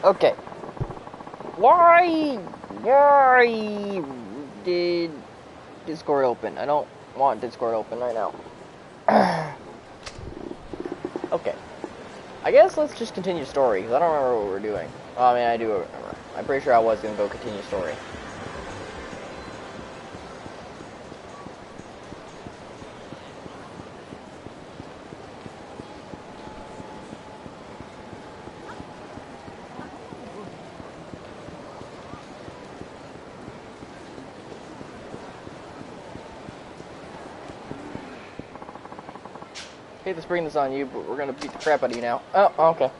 Okay. Why did Discord open? I don't want Discord open right now. Okay. I guess let's just continue story, because I don't remember what we were doing. Well, I mean, I do remember. I'm pretty sure I was going to go continue story. Hate to spring this on you, but we're gonna beat the crap out of you now. Oh, okay.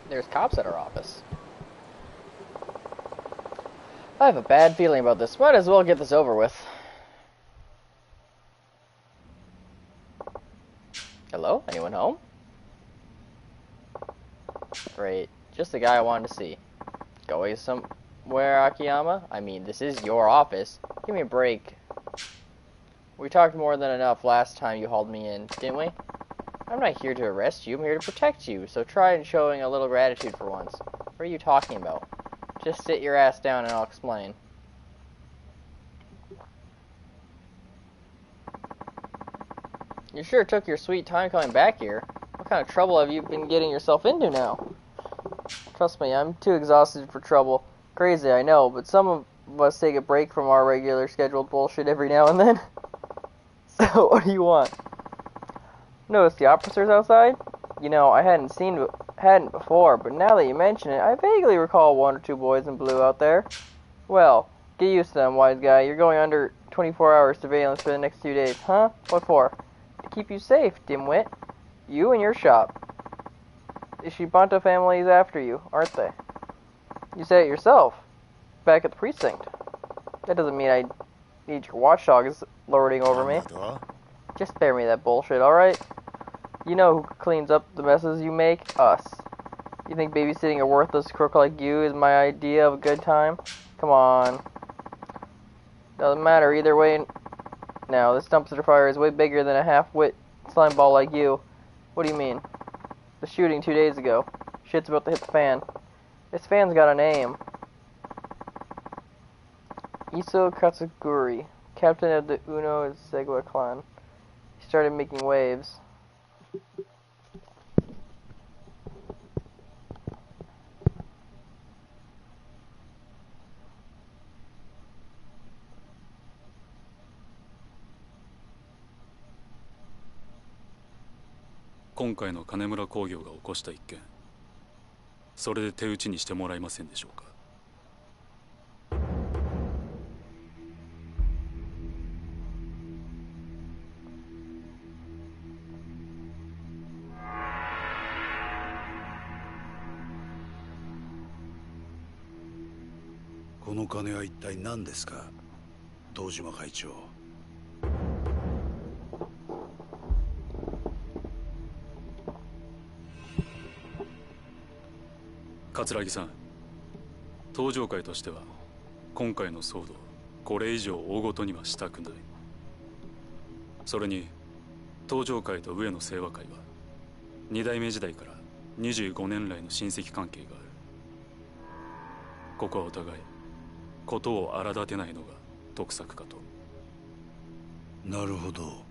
There's cops at our office. I have a bad feeling about this. Might as well get this over with. Hello? Anyone home? Great. Just the guy I wanted to see. Going somewhere, Akiyama? I mean, this is your office. Give me a break. We talked more than enough last time you hauled me in, didn't we? I'm not here to arrest you, I'm here to protect you, so try and showing a little gratitude for once. What are you talking about? Just sit your ass down and I'll explain. You sure took your sweet time coming back here. What kind of trouble have you been getting yourself into now? Trust me, I'm too exhausted for trouble. Crazy, I know, but some of us take a break from our regular scheduled bullshit every now and then. So, what do you want? Notice the officers outside? You know, I hadn't before, but now that you mention it, I vaguely recall one or two boys in blue out there. Well, get used to them, wise guy. You're going under 24-hour surveillance for the next 2 days, huh? What for? To keep you safe, dimwit. You and your shop. The Shibanta family is after you, aren't they? You said it yourself. Back at the precinct. That doesn't mean I need your watchdogs lording over me. Just spare me that bullshit, alright? You know who cleans up the messes you make? Us. You think babysitting a worthless crook like you is my idea of a good time? Come on. Doesn't matter either way. Now, this dumpster fire is way bigger than a half-wit slime ball like you. What do you mean? The shooting 2 days ago. Shit's about to hit the fan. This fan's got a name. Iso Katsuguri, captain of the Uno Segwa clan. He started making waves.今回の金村工業が起こした一件、それで手打ちにしてもらえませんでしょうか。この金は一体何ですか、東島会長。桂木さん、東上会としては今回の騒動、これ以上大ごとにはしたくない。それに東上会と上野清和会は2代目時代から25年来の親戚関係がある。ここはお互い事を荒立てないのが得策かと。なるほど。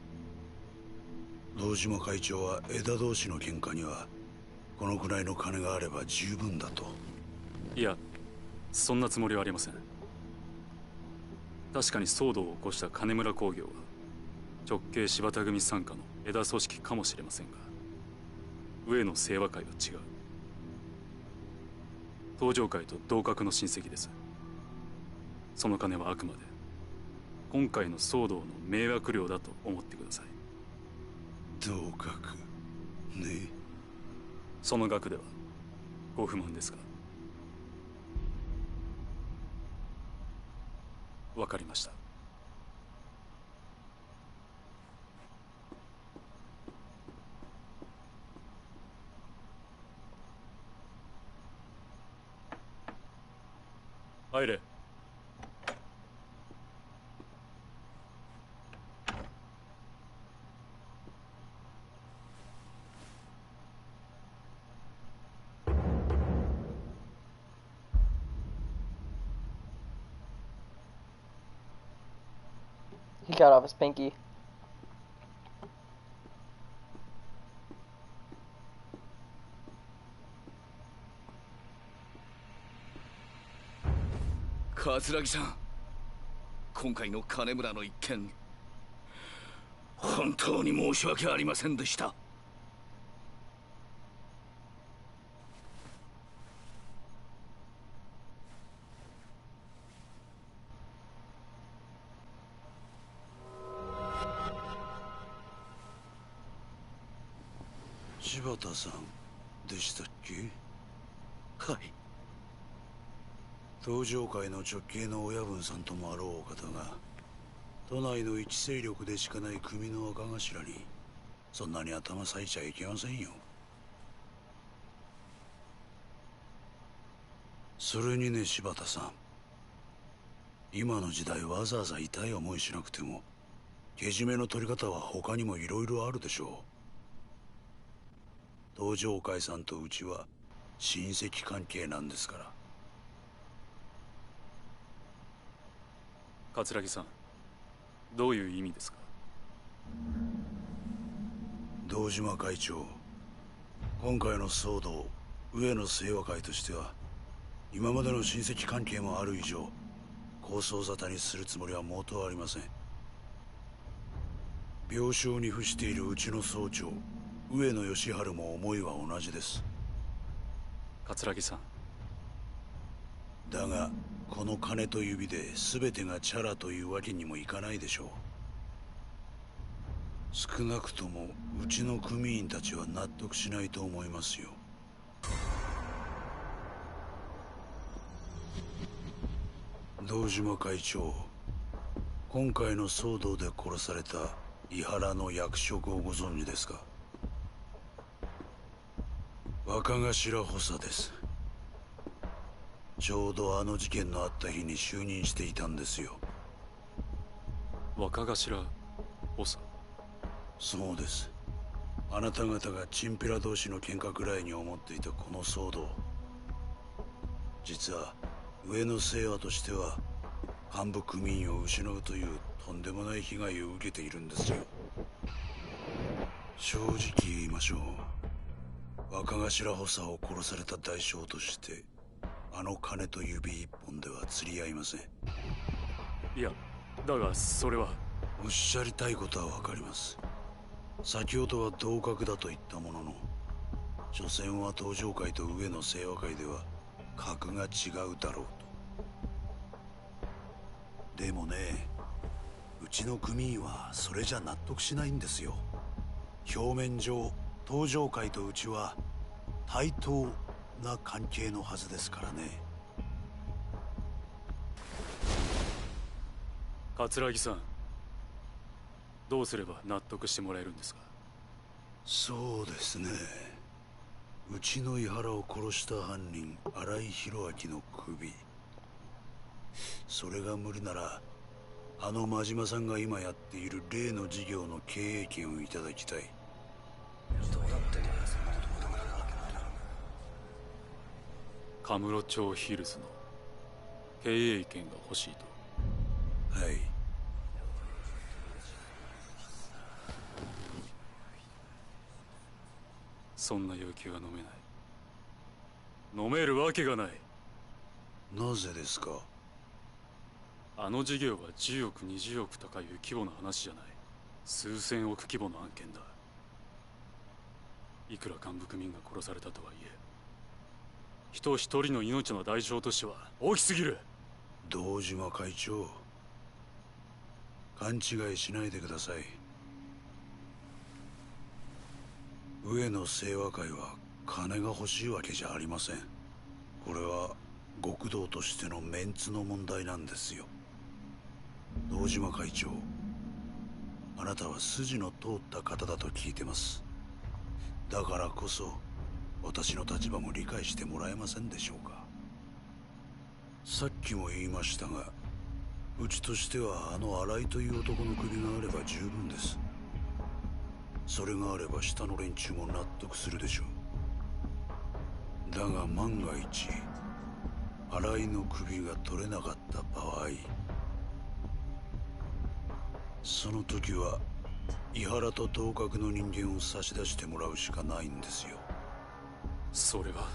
堂島会長は枝同士の喧嘩にはこのくらいの金があれば十分だと。いや、そんなつもりはありません。確かに騒動を起こした金村工業は直系柴田組傘下の枝組織かもしれませんが、上野清和会は違う。東上会と同格の親戚です。その金はあくまで今回の騒動の迷惑料だと思ってください。同格ね。その額ではご不満ですか？わかりました。入れ。He got off his pinky. Katsuragiさん、今回の金村の一件、本当に申し訳ありませんでした。柴田さんでしたっけ？はい。東上会の直系の親分さんともあろうお方が都内の一勢力でしかない組の若頭にそんなに頭割いちゃいけませんよ。それにね、柴田さん、今の時代わざわざ痛い思いしなくてもけじめの取り方は他にもいろいろあるでしょう。東上会さんとうちは親戚関係なんですから。桂木さん、どういう意味ですか？堂島会長、今回の騒動、上野清和会としては今までの親戚関係もある以上抗争沙汰にするつもりは毛頭ありません。病床に伏しているうちの総長上野義治も思いは同じです。桂木さん、だがこの金と指で全てがチャラというわけにもいかないでしょう。少なくともうちの組員たちは納得しないと思いますよ。堂島会長、今回の騒動で殺された井原の役職をご存知ですか？若頭補佐です。ちょうどあの事件のあった日に就任していたんですよ。若頭補佐？そうです。あなた方がチンピラ同士の喧嘩くらいに思っていたこの騒動、実は上野清和としては幹部組員を失うというとんでもない被害を受けているんですよ。正直言いましょう。若頭補佐を殺された代償としてあの金と指一本では釣り合いません。いや、だがそれは。おっしゃりたいことはわかります。先ほどは同格だと言ったものの、所詮は東上会と上野清和会では格が違うだろうと。でもね、うちの組員はそれじゃ納得しないんですよ。表面上東上会とうちは対等な関係のはずですからね。桂木さん、どうすれば納得してもらえるんですか？そうですね、うちの井原を殺した犯人新井宏明の首、それが無理ならあの真島さんが今やっている例の事業の経営権をいただきたい。カムロ町ヒルズの経営権が欲しいと。はい。そんな要求は飲めない。飲めるわけがない。なぜですか？あの事業は10億20億とかいう規模の話じゃない。数千億規模の案件だ。いくら幹部組員が殺されたとはいえ、人一人の命の代償としては大きすぎる。堂島会長、勘違いしないでください。上野清和会は金が欲しいわけじゃありません。これは極道としてのメンツの問題なんですよ。堂島会長、あなたは筋の通った方だと聞いてます。だからこそ私の立場も理解してもらえませんでしょうか。さっきも言いましたが、うちとしてはあの新井という男の首があれば十分です。それがあれば下の連中も納得するでしょう。だが万が一新井の首が取れなかった場合、その時は井原と同格の人間を差し出してもらうしかないんですよ。それは。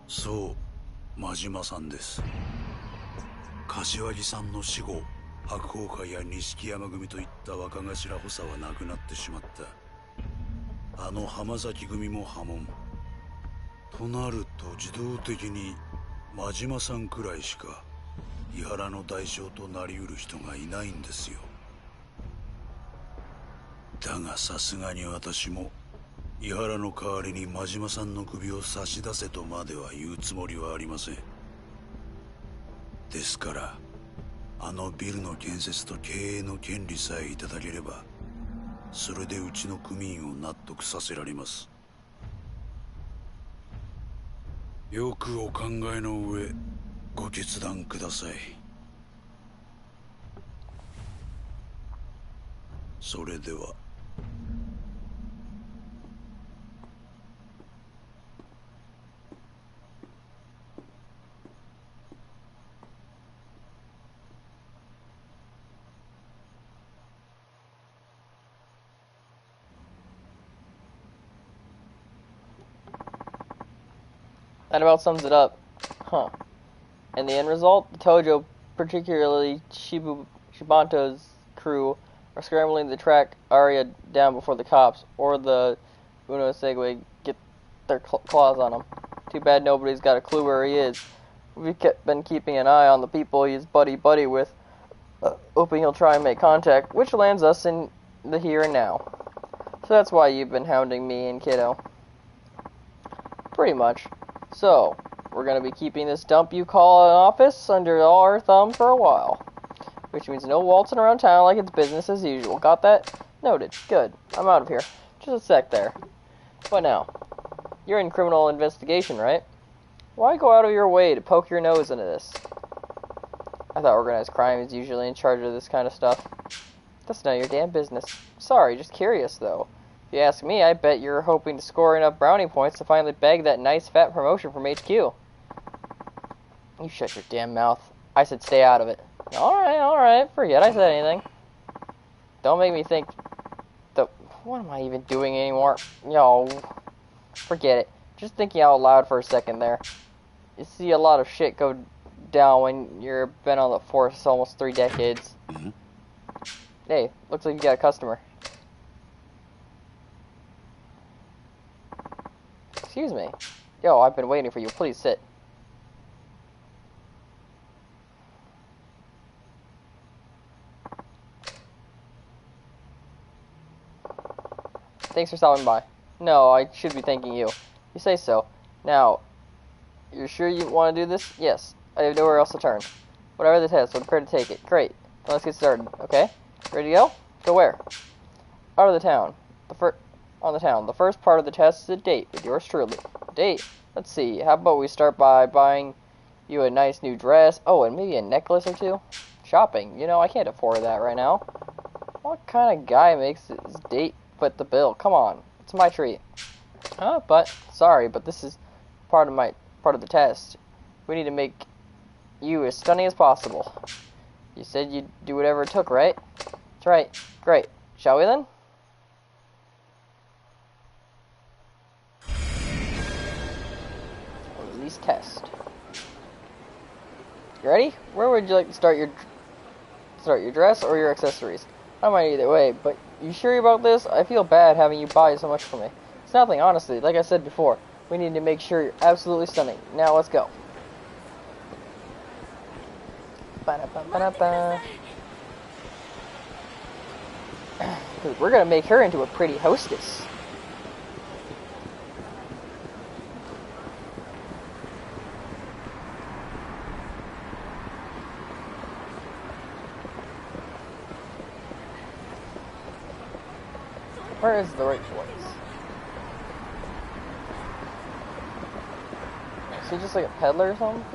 そう、真島さんです。柏木さんの死後、白鵬会や錦山組といった若頭補佐はなくなってしまった。あの浜崎組も破門となると、自動的に真島さんくらいしか井原の代償となりうる人がいないんですよ。だがさすがに私も井原の代わりに真島さんの首を差し出せとまでは言うつもりはありません。ですからあのビルの建設と経営の権利さえいただければ、それでうちの組員を納得させられます。よくお考えの上ご決断ください。それでは。That about sums it up. Huh. And the end result? Tojo, particularly Shibanto's crew, are scrambling to track Arya down before the cops, or the Uno Segway get their claws on him. Too bad nobody's got a clue where he is. We've been keeping an eye on the people he's buddy-buddy with, hoping he'll try and make contact, which lands us in the here and now. So that's why you've been hounding me and Kiddo. Pretty much. So, we're going to be keeping this dump you call an office under our thumb for a while. Which means no waltzing around town like it's business as usual. Got that? Noted. Good. I'm out of here. Just a sec there. What now? You're in criminal investigation, right? Why go out of your way to poke your nose into this? I thought organized crime is usually in charge of this kind of stuff. That's none of your damn business. Sorry, just curious, though. If you ask me, I bet you're hoping to score enough brownie points to finally bag that nice fat promotion from HQ. You shut your damn mouth. I said stay out of it. Alright, forget I said anything. Don't make me think... What am I even doing anymore? Yo, forget it. Just thinking out loud for a second there. You see a lot of shit go down when you've been on the force almost 3 decades. Hey, looks like you got a customer. Excuse me. Yo, I've been waiting for you. Please sit. Thanks for stopping by. No, I should be thanking you. You say so. Now, you're sure you want to do this? Yes. I have nowhere else to turn. Whatever the test, I'm prepared to take it. Great. Now let's get started, okay? Ready to go? Go where? Out of the town. On the town. The first part of the test is a date with yours truly. Date? Let's see. How about we start by buying you a nice new dress? Oh, and maybe a necklace or two? Shopping. You know, I can't afford that right now. What kind of guy makes his date foot the bill? Come on. It's my treat. Sorry, but this is part of the test. We need to make you as stunning as possible. You said you'd do whatever it took, right? That's right. Great. Shall we then? accessories test. You ready? Where would you like to start your dress or your accessories? I don't mind either way, but you sure about this? I feel bad having you buy so much for me. It's nothing, honestly. Like I said before, we need to make sure you're absolutely stunning. Now let's go. Ba-da-ba-ba-da-ba. We're gonna make her into a pretty hostess. Where is the right place? Is he just like a peddler or something?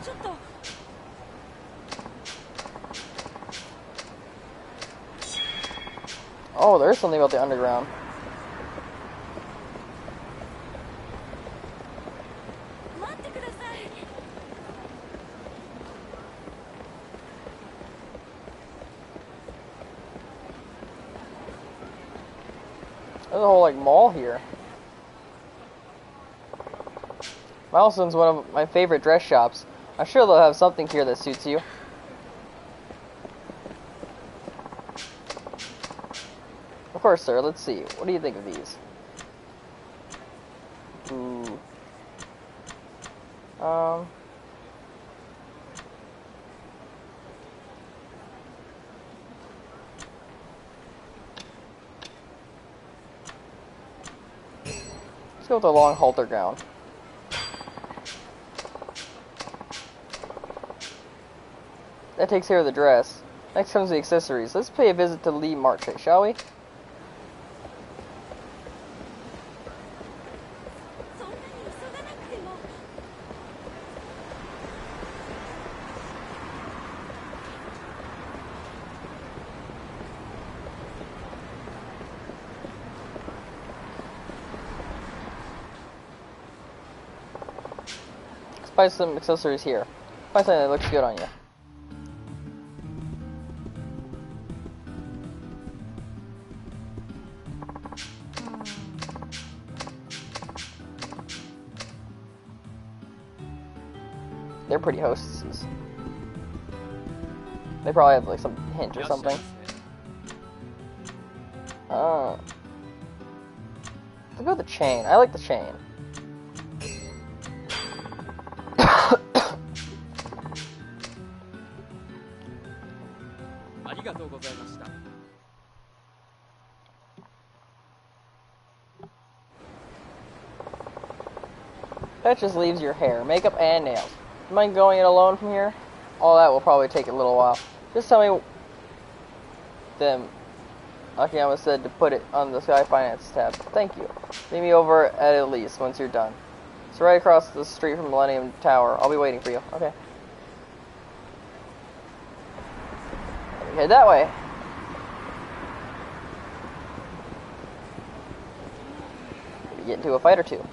Oh, there's something about the underground. There's a whole like mall here. Milestone's one of my favorite dress shops. I'm sure they'll have something here that suits you. Of course, sir. Let's see. What do you think of these? Ooh. Let's go with the long halter gown. That takes care of the dress. Next comes the accessories. Let's pay a visit to Lee Marche, shall we? Let's buy some accessories here. Buy something that looks good on you. They're pretty hostesses. They probably have like some hint or something. Let's go with the chain. I like the chain. That just leaves your hair, makeup, and nails. You mind going it alone from here? All that will probably take a little while. Just tell me them. Akiyama said to put it on the Sky Finance tab. Thank you. Meet me over at least once you're done. It's right across the street from Millennium Tower. I'll be waiting for you. Okay. Head that way. Maybe get into a fight or two.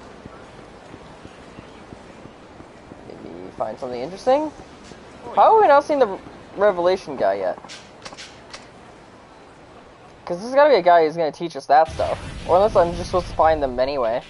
Maybe find something interesting. How have we not seen the Revelation guy yet? Because there's gotta be a guy who's gonna teach us that stuff. Or unless I'm just supposed to find them anyway.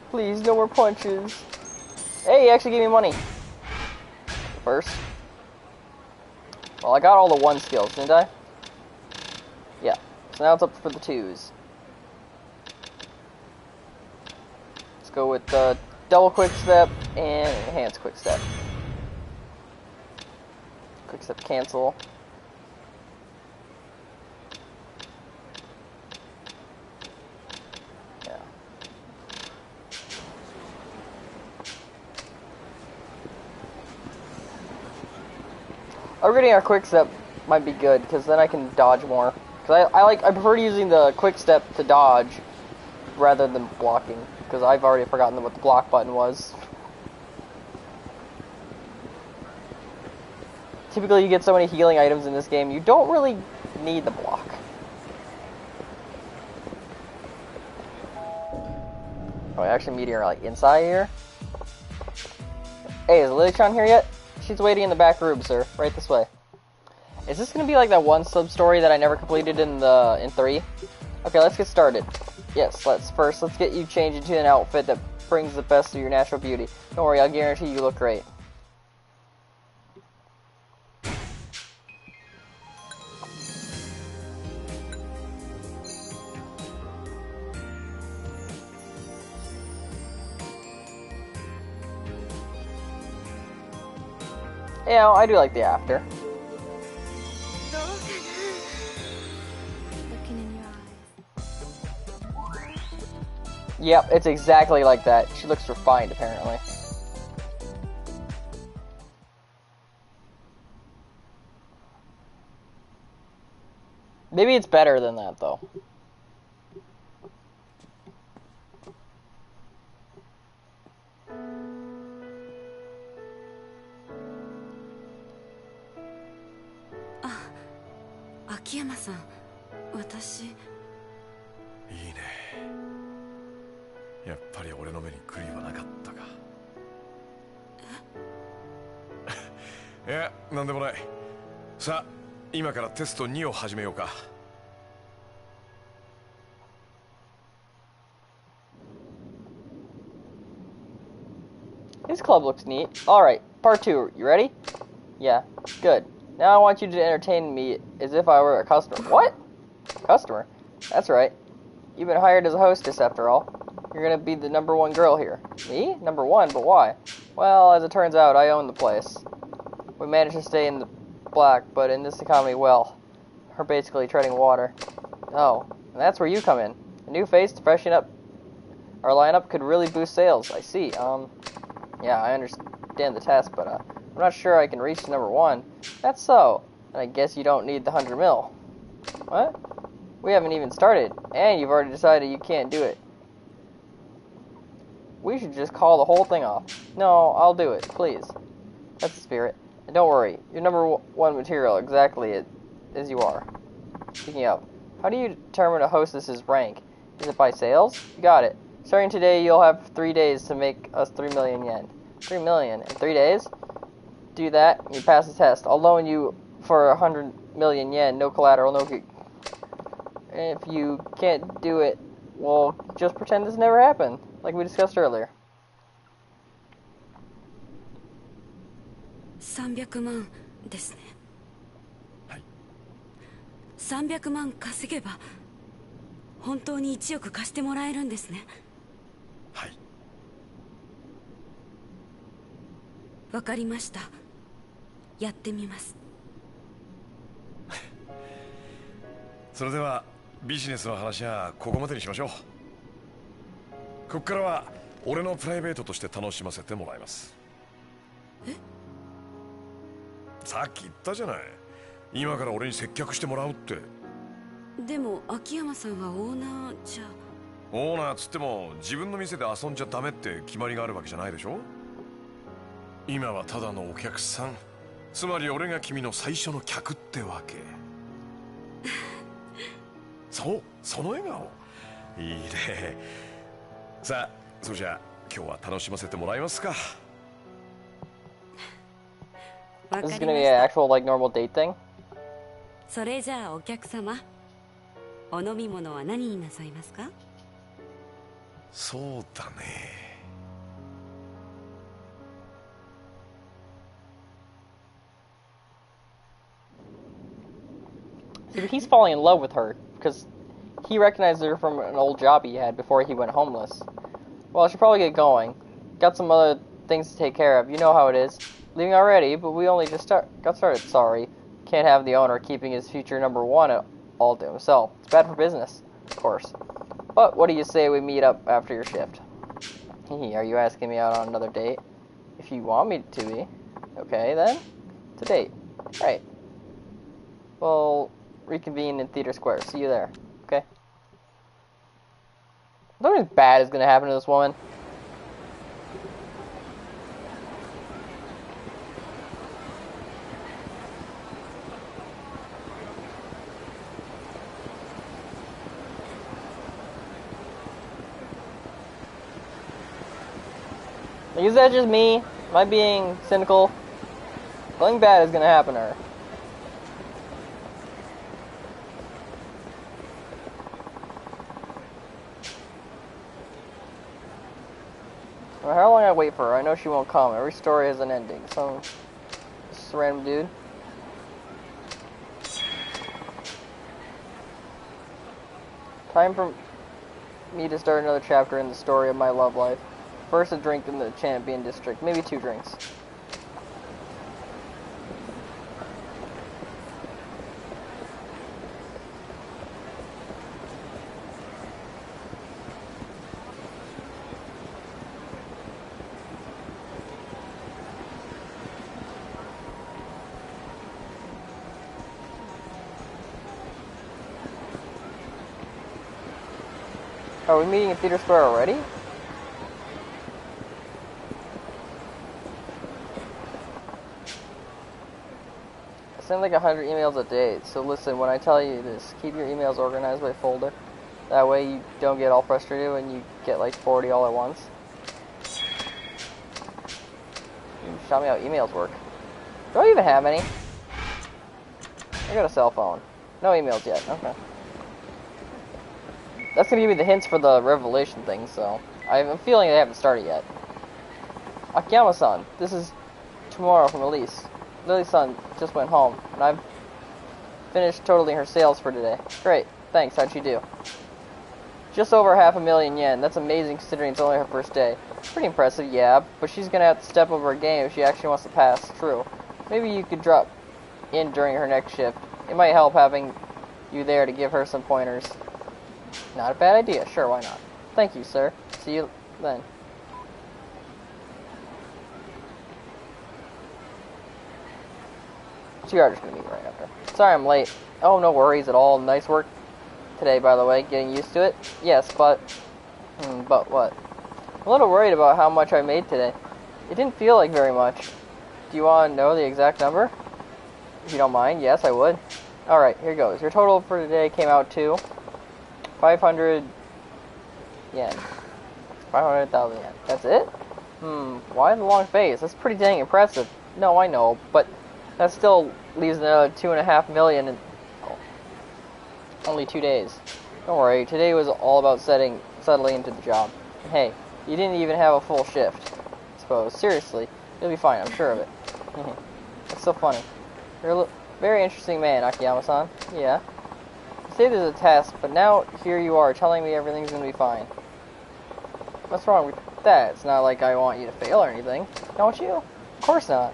Please, no more punches. Hey, he actually gave me money. First. Well, I got all the 1 skills, didn't I? Yeah. So now it's up for the 2s. Let's go with the double quick step and enhanced quick step. Quick step cancel. Upgrading our quick step might be good, because then I can dodge more. Because I prefer using the quick step to dodge rather than blocking, because I've already forgotten what the block button was. Typically you get so many healing items in this game, you don't really need the block. Oh, I actually meet her like inside here. Hey, is Lilichan here yet? She's waiting in the back room, sir. Right this way. Is this gonna be like that one sub-story that I never completed in 3? Okay, let's get started. Yes, let's get you changed into an outfit that brings the best of your natural beauty. Don't worry, I'll guarantee you look great. Yeah, I do like the after. Looking in your eyes. Yep, it's exactly like that. She looks refined, apparently. Maybe it's better than that, though. Akiyama-san, 私。いいね。やっぱり俺の目に悔いはなかったか。いや、なんでもない。さあ、今からテスト2を始めようか。This club looks neat. Alright, part 2. You ready? Yeah, good. Now I want you to entertain me as if I were a customer. What? Customer? That's right. You've been hired as a hostess after all. You're gonna be the #1 girl here. Me? #1? But why? Well, as it turns out, I own the place. We managed to stay in the black, but in this economy, well, we're basically treading water. Oh, and that's where you come in. A new face to freshen up our lineup could really boost sales. I see. Yeah, I understand the test, but I'm not sure I can reach #1. That's so. And I guess you don't need the 100 mil. What? We haven't even started, and you've already decided you can't do it. We should just call the whole thing off. No, I'll do it, please. That's the spirit. And don't worry, you're #1 material exactly as you are. Speaking of, how do you determine a hostess's rank? Is it by sales? You got it. Starting today, you'll have 3 days to make us 3 million yen. 3 million in 3 days? Do that, and you pass the test. I'll loan you for 100 million yen, no collateral, no... If you can't do it, well, just pretend this never happened, like we discussed earlier. 300万ですね。はい。300万稼げば本当に1億貸してもらえるんですね。はい。わかりました。やってみます。それではビジネスの話はここまでにしましょう。ここからは俺のプライベートとして楽しませてもらいます。え？さっき言ったじゃない。今から俺に接客してもらうって。でも秋山さんはオーナーじゃ。オーナーつっても自分の店で遊んじゃダメって決まりがあるわけじゃないでしょ。今はただのお客さん。つまり俺が君の最初の客ってわけ。そう、その笑顔いいね。さあ、それじゃあ今日は楽しませてもらいますか。わ This か is り gonna ま be し an た。 actual, like, normal date thing? それじゃあお客様、お飲み物は何になさいますか？そうだね。See, but he's falling in love with her, because he recognized her from an old job he had before he went homeless. Well, I should probably get going. Got some other things to take care of. You know how it is. Leaving already, but we only just got started. Sorry. Can't have the owner keeping his future #1 all to himself. It's bad for business, of course. But what do you say we meet up after your shift? Are you asking me out on another date? If you want me to be. Okay, then. It's a date. Right. We'll reconvene in Theater Square. See you there. Okay? Nothing bad is gonna happen to this woman. Like, is that just me? Am I being cynical? Nothing bad is gonna happen to her. Well, how long I wait for her? I know she won't come. Every story has an ending. Some just a random dude. Time for me to start another chapter in the story of my love life. First a drink in the Champion District, maybe 2 drinks. Are we meeting at Theater Square already? I send like 100 emails a day, so listen, when I tell you this, keep your emails organized by folder. That way you don't get all frustrated when you get like 40 all at once. You shot me how emails work. Do I even have any? I got a cell phone. No emails yet, okay. That's gonna give me the hints for the Revelation thing, so I have a feeling they haven't started yet. Akiyama-san, this is tomorrow from Elise. Lily-san just went home, and I've finished totaling her sales for today. Great, thanks, how'd she do? Just over 500,000 yen, that's amazing considering it's only her first day. Pretty impressive, yeah, but she's gonna have to step up her game if she actually wants to pass, true. Maybe you could drop in during her next shift. It might help having you there to give her some pointers. Not a bad idea. Sure, why not? Thank you, sir. See you then. So you are just going to meet right after. Sorry I'm late. Oh, no worries at all. Nice work today, by the way. Getting used to it? Yes, but... but what? I'm a little worried about how much I made today. It didn't feel like very much. Do you want to know the exact number? If you don't mind, yes, I would. Alright, here goes. Your total for today came out to 500 yen. 500,000 yen. That's it? Why the long face? That's pretty dang impressive. No, I know, but that still leaves another 2.5 million in only 2 days. Don't worry, today was all about settling into the job. And hey, you didn't even have a full shift, I suppose. Seriously, you'll be fine, I'm sure of it. That's so funny. You're a very interesting man, Akiyama-san. Yeah. You say there's a test, but now here you are telling me everything's gonna be fine. What's wrong with that? It's not like I want you to fail or anything. Don't you? Of course not.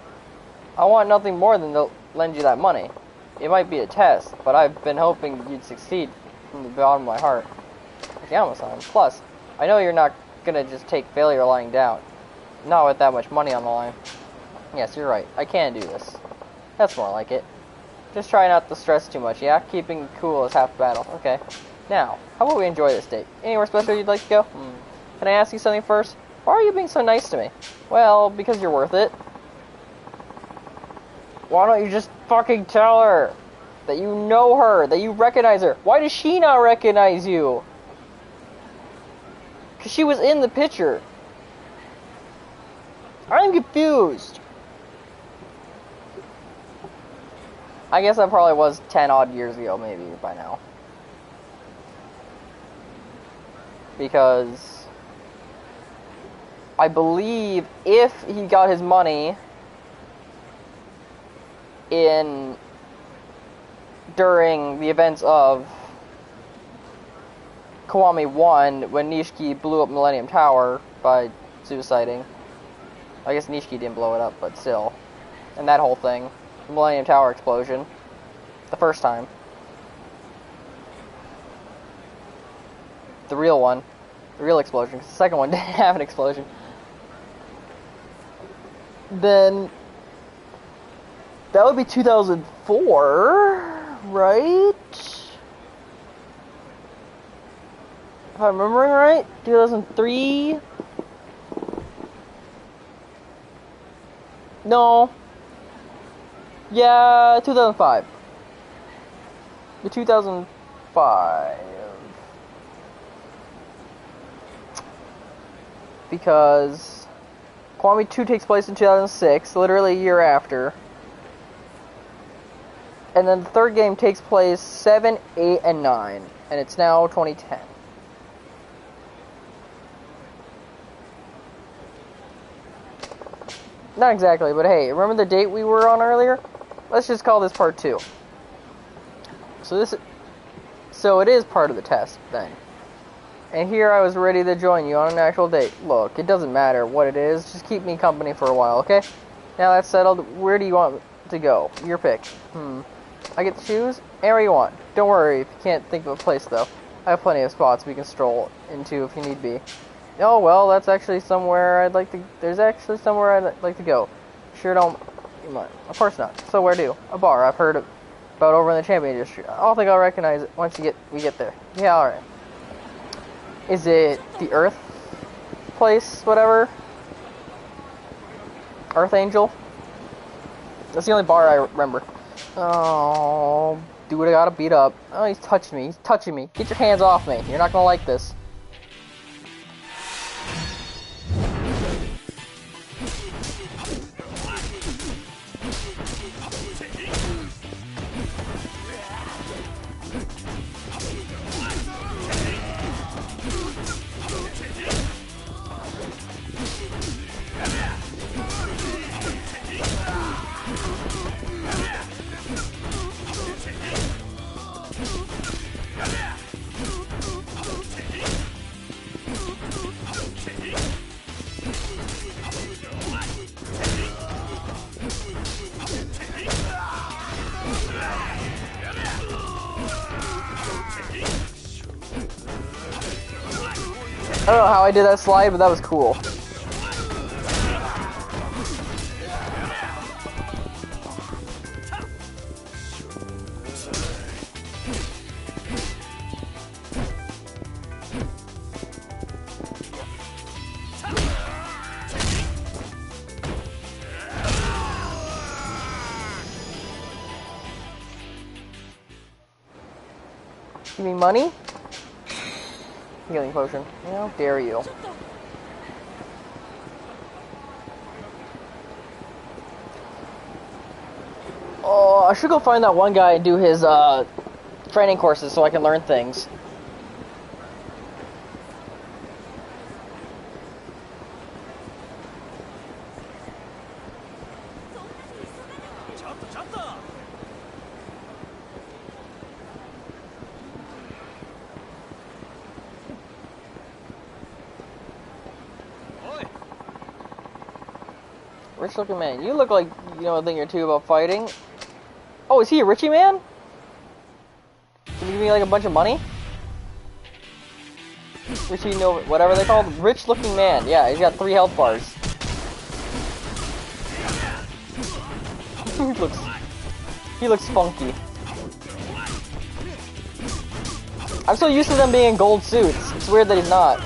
I want nothing more than to lend you that money. It might be a test, but I've been hoping you'd succeed from the bottom of my heart. Akiyama-san. Plus, I know you're not gonna just take failure lying down. Not with that much money on the line. Yes, you're right. I can do this. That's more like it. Just try not to stress too much, yeah? Keeping cool is half the battle. Okay. Now, how about we enjoy this date? Anywhere special you'd like to go? Can I ask you something first? Why are you being so nice to me? Well, because you're worth it. Why don't you just fucking tell her that you know her, that you recognize her? Why does she not recognize you? Because she was in the picture. I'm confused. I guess that probably was 10 odd years ago, maybe, by now. Because I believe if he got his money during the events of Kiwami 1, when Nishiki blew up Millennium Tower by suiciding. I guess Nishiki didn't blow it up, but still. And that whole thing. The Millennium Tower explosion. The first time. The real one. The real explosion, because the second one didn't have an explosion. Then That would be 2004, right? If I'm remembering right, 2003. No. Yeah, 2005. The 2005. Because Kwame 2 takes place in 2006, literally a year after. And then the third game takes place 7, 8, and 9. And it's now 2010. Not exactly, but hey, remember the date we were on earlier? Let's just call this part 2. So it is part of the test, then. And here I was ready to join you on an actual date. Look, it doesn't matter what it is, just keep me company for a while, okay? Now that's settled, where do you want to go? Your pick. I get to choose? Anywhere you want. Don't worry if you can't think of a place, though. I have plenty of spots we can stroll into if you need be. Oh, well, that's actually somewhere there's actually somewhere I'd like to go. Sure don't, you mind. Of course not. So where to? A bar I've heard about over in the Champion District. I don't think I'll recognize it once we get there. Yeah, alright. Is it the Earth place, whatever? Earth Angel? That's the only bar I remember. Oh, dude, I gotta beat up. Oh, he's touching me. He's touching me. Get your hands off me. You're not gonna like this. I don't know how I did that slide, but that was cool. Give me money? Healing potion. How dare you? Oh, I should go find that one guy and do his training courses so I can learn things. Rich looking man. You look like you know a thing or two about fighting. Oh, is he a Richie man? Can you give me like a bunch of money? Richie, no, whatever they called, rich looking man. Yeah, he's got 3 health bars. he looks funky. I'm so used to them being in gold suits. It's weird that he's not.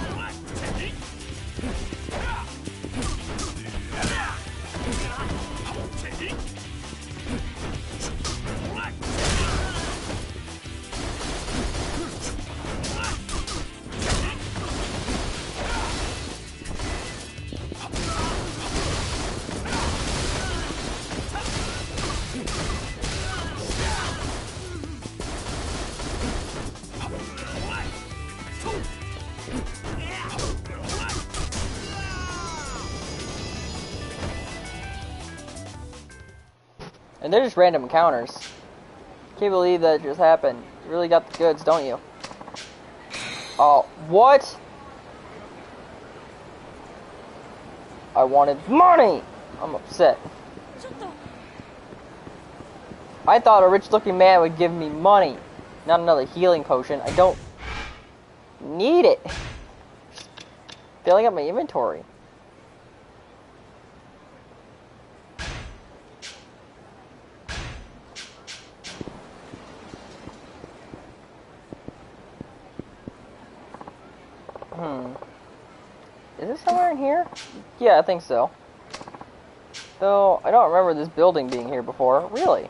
And they're just random encounters. Can't believe that just happened. You really got the goods, don't you? Oh, what? I wanted money! I'm upset. I thought a rich-looking man would give me money, not another healing potion. I don't need it. Just filling up my inventory. Is it somewhere in here? Yeah, I think so. Though, I don't remember this building being here before. Really?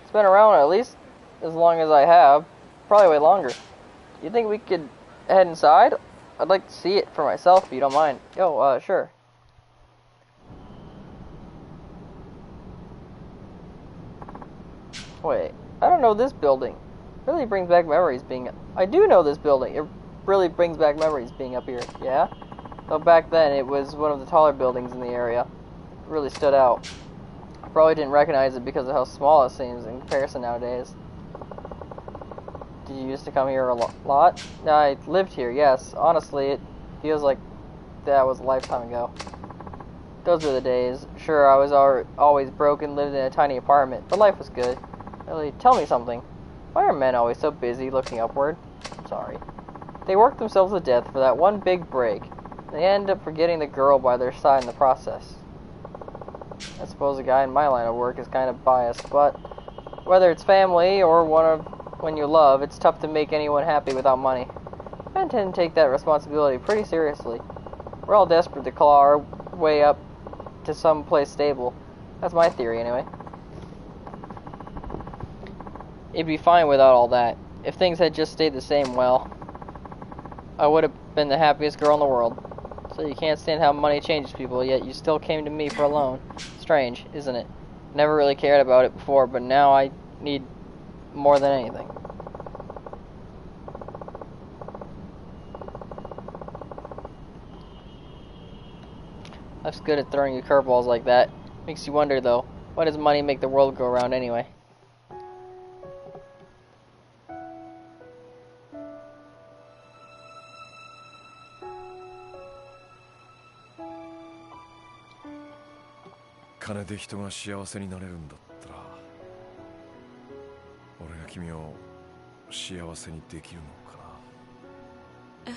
It's been around at least as long as I have. Probably way longer. You think we could head inside? I'd like to see it for myself if you don't mind. Yo, sure. Wait, I don't know this building. Really brings back memories being... I do know this building. It really brings back memories being up here. Yeah? So back then, it was one of the taller buildings in the area. It really stood out. I probably didn't recognize it because of how small it seems in comparison nowadays. Did you used to come here a lot? I lived here, yes. Honestly, it feels like that was a lifetime ago. Those were the days. Sure, I was always broke and lived in a tiny apartment, but life was good. Really, tell me something. Why are men always so busy looking upward? I'm sorry. They work themselves to death for that one big break. They end up forgetting the girl by their side in the process. I suppose a guy in my line of work is kind of biased, but whether it's family or one you love, it's tough to make anyone happy without money. Men tend to take that responsibility pretty seriously. We're all desperate to claw our way up to some place stable. That's my theory, anyway. It'd be fine without all that. If things had just stayed the same, well, I would have been the happiest girl in the world. So you can't stand how money changes people, yet you still came to me for a loan. Strange, isn't it? Never really cared about it before, but now I need more than anything. Life's good at throwing you curveballs like that. Makes you wonder, though, why does money make the world go around anyway?金で人が幸せになれるんだったら、俺が君を幸せにできるのかな。え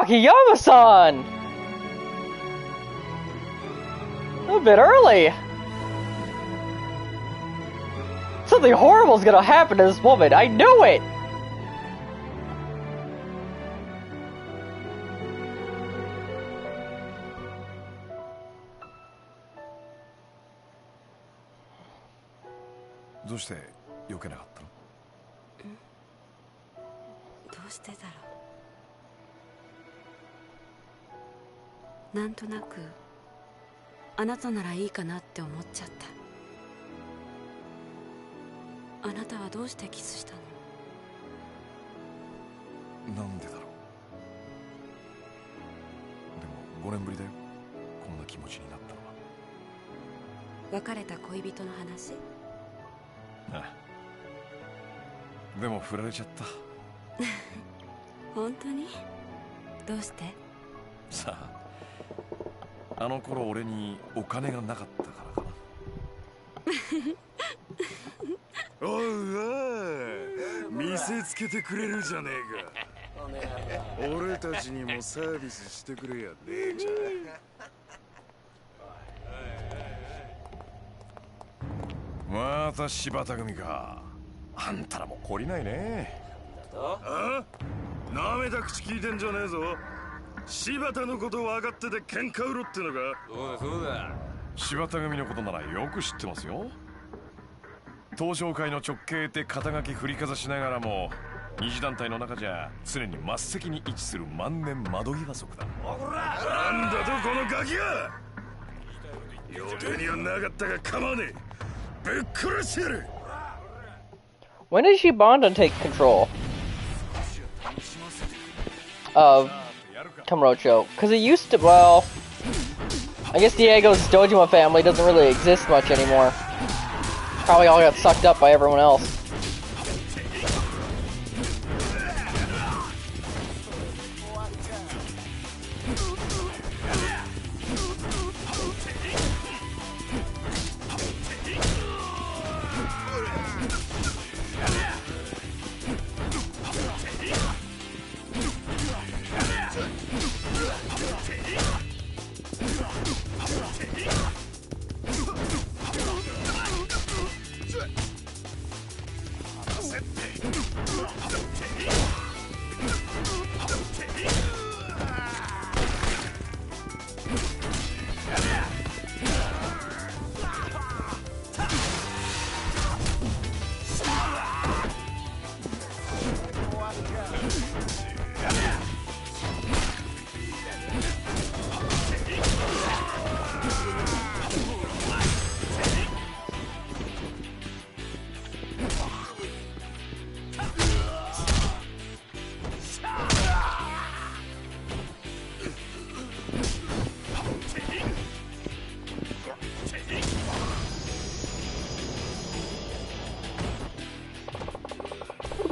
Akiyama-san! A bit early! Something horrible is gonna happen to this woman, I knew it!どうしてだろう。なんとなくあなたならいいかなって思っちゃった。あなたはどうしてキスしたの？なんでだろう。でも5年ぶりだよ、こんな気持ちになったのは。別れた恋人の話？ああ、でも振られちゃった本当に？どうして？さあ、あの頃俺にお金がなかったからかなおう見せつけてくれるじゃねえか俺たちにもサービスしてくれや姉ちゃんまた柴田組か。あんたらも懲りないね。あ？なめた口聞いてんじゃねえぞ。柴田のこと分かってて喧嘩売ろってのか。そうだ柴田組のことならよく知ってますよ。東証会の直系って肩書き振りかざしながらも二次団体の中じゃ常に末席に位置する万年窓際族だ。なんだとこのガキが。予定にはなかったが構わねえ。ぶっ殺してやる。When did Shibanda take control of Kamurocho? Because it used to, well, I guess Diego's Dojima family doesn't really exist much anymore. Probably all got sucked up by everyone else.